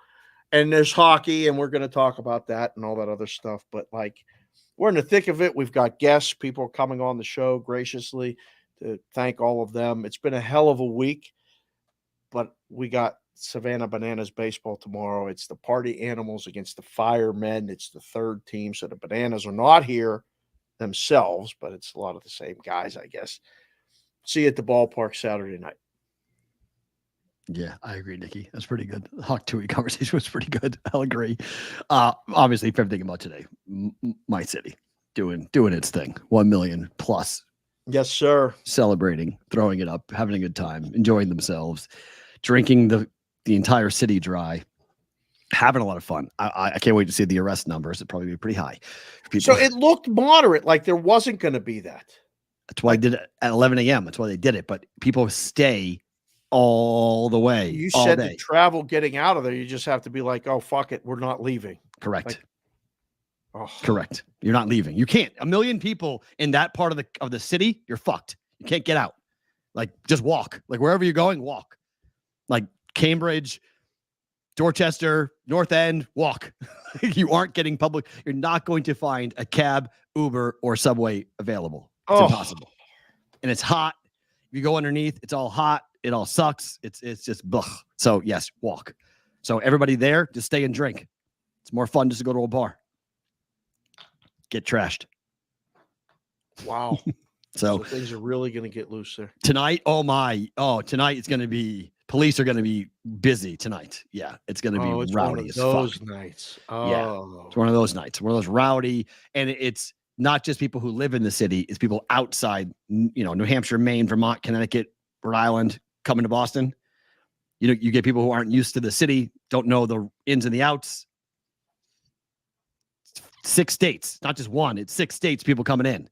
And there's hockey, and we're going to talk about that and all that other stuff. But we're in the thick of it. We've got guests, people coming on the show graciously to thank all of them. It's been a hell of a week, but we got Savannah Bananas baseball tomorrow. It's the Party Animals against the Firemen. It's the third team. So the Bananas are not here themselves, but it's a lot of the same guys, I guess. See you at the ballpark Saturday night. Yeah, I agree, Nikki. That's pretty good. The Hawk Tui conversation was pretty good. I'll agree. Obviously, favorite thing about today, my city doing its thing. 1 million plus. Yes, sir. Celebrating, throwing it up, having a good time, enjoying themselves, drinking the entire city dry, having a lot of fun. I can't wait to see the arrest numbers. It'd probably be pretty high. So it looked moderate, like there wasn't going to be that. That's why I did it at 11 a.m. That's why they did it. But people stay all the way. You said the travel getting out of there, you just have to be like, oh, fuck it. We're not leaving. Correct. Correct. You're not leaving. You can't. 1 million people in that part of the city, you're fucked. You can't get out. Just walk. Wherever you're going, walk. Cambridge, Dorchester, North End, walk. You aren't getting public. You're not going to find a cab, Uber, or Subway available. It's impossible. And it's hot. If you go underneath, it's all hot. It all sucks. It's just blech. So yes, walk. So everybody there, just stay and drink. It's more fun just to go to a bar. Get trashed. Wow. So things are really going to get loose there. Tonight, tonight it's going to be, police are going to be busy tonight. Yeah, it's going to be rowdy as fuck. Those nights. Yeah, it's one of those nights. One of those rowdy, and it's not just people who live in the city. It's people outside, New Hampshire, Maine, Vermont, Connecticut, Rhode Island, coming to Boston. You get people who aren't used to the city, don't know the ins and the outs. 6 states, not just one. It's 6 states, people coming in.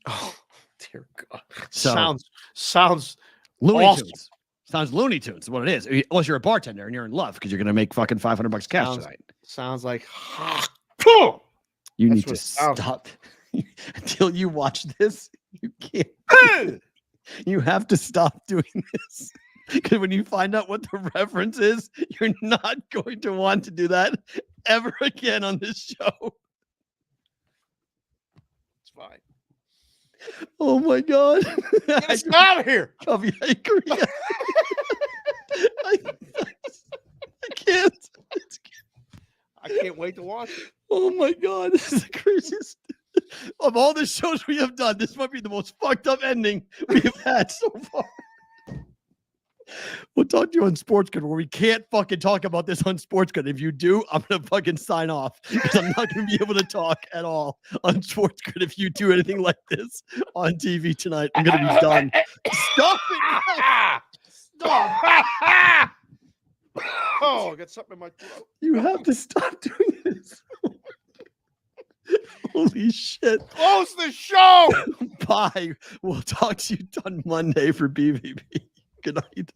Oh, dear God. So, sounds Looney awesome. Tunes. Sounds Looney Tunes is what it is. Unless you're a bartender and you're in love because you're going to make fucking $500 cash tonight. Sounds like you need to stop. until you watch this, you can't. You have to stop doing this. Because when you find out what the reference is, you're not going to want to do that ever again on this show. It's fine. Oh my God. Get us out of here. I agree. I can't. I can't wait to watch it. Oh my God. This is the craziest. Of all the shows we have done, this might be the most fucked up ending we have had so far. We'll talk to you on Sports Grid, where we can't fucking talk about this on Sports Grid. If you do, I'm going to fucking sign off, because I'm not going to be able to talk at all on Sports Grid if you do anything like this on TV tonight. I'm going to be done. Stop it! Stop! Oh, I got something in my throat. You have to stop doing this. Holy shit. Close the show. Bye. We'll talk to you on Monday for BVB. Good night.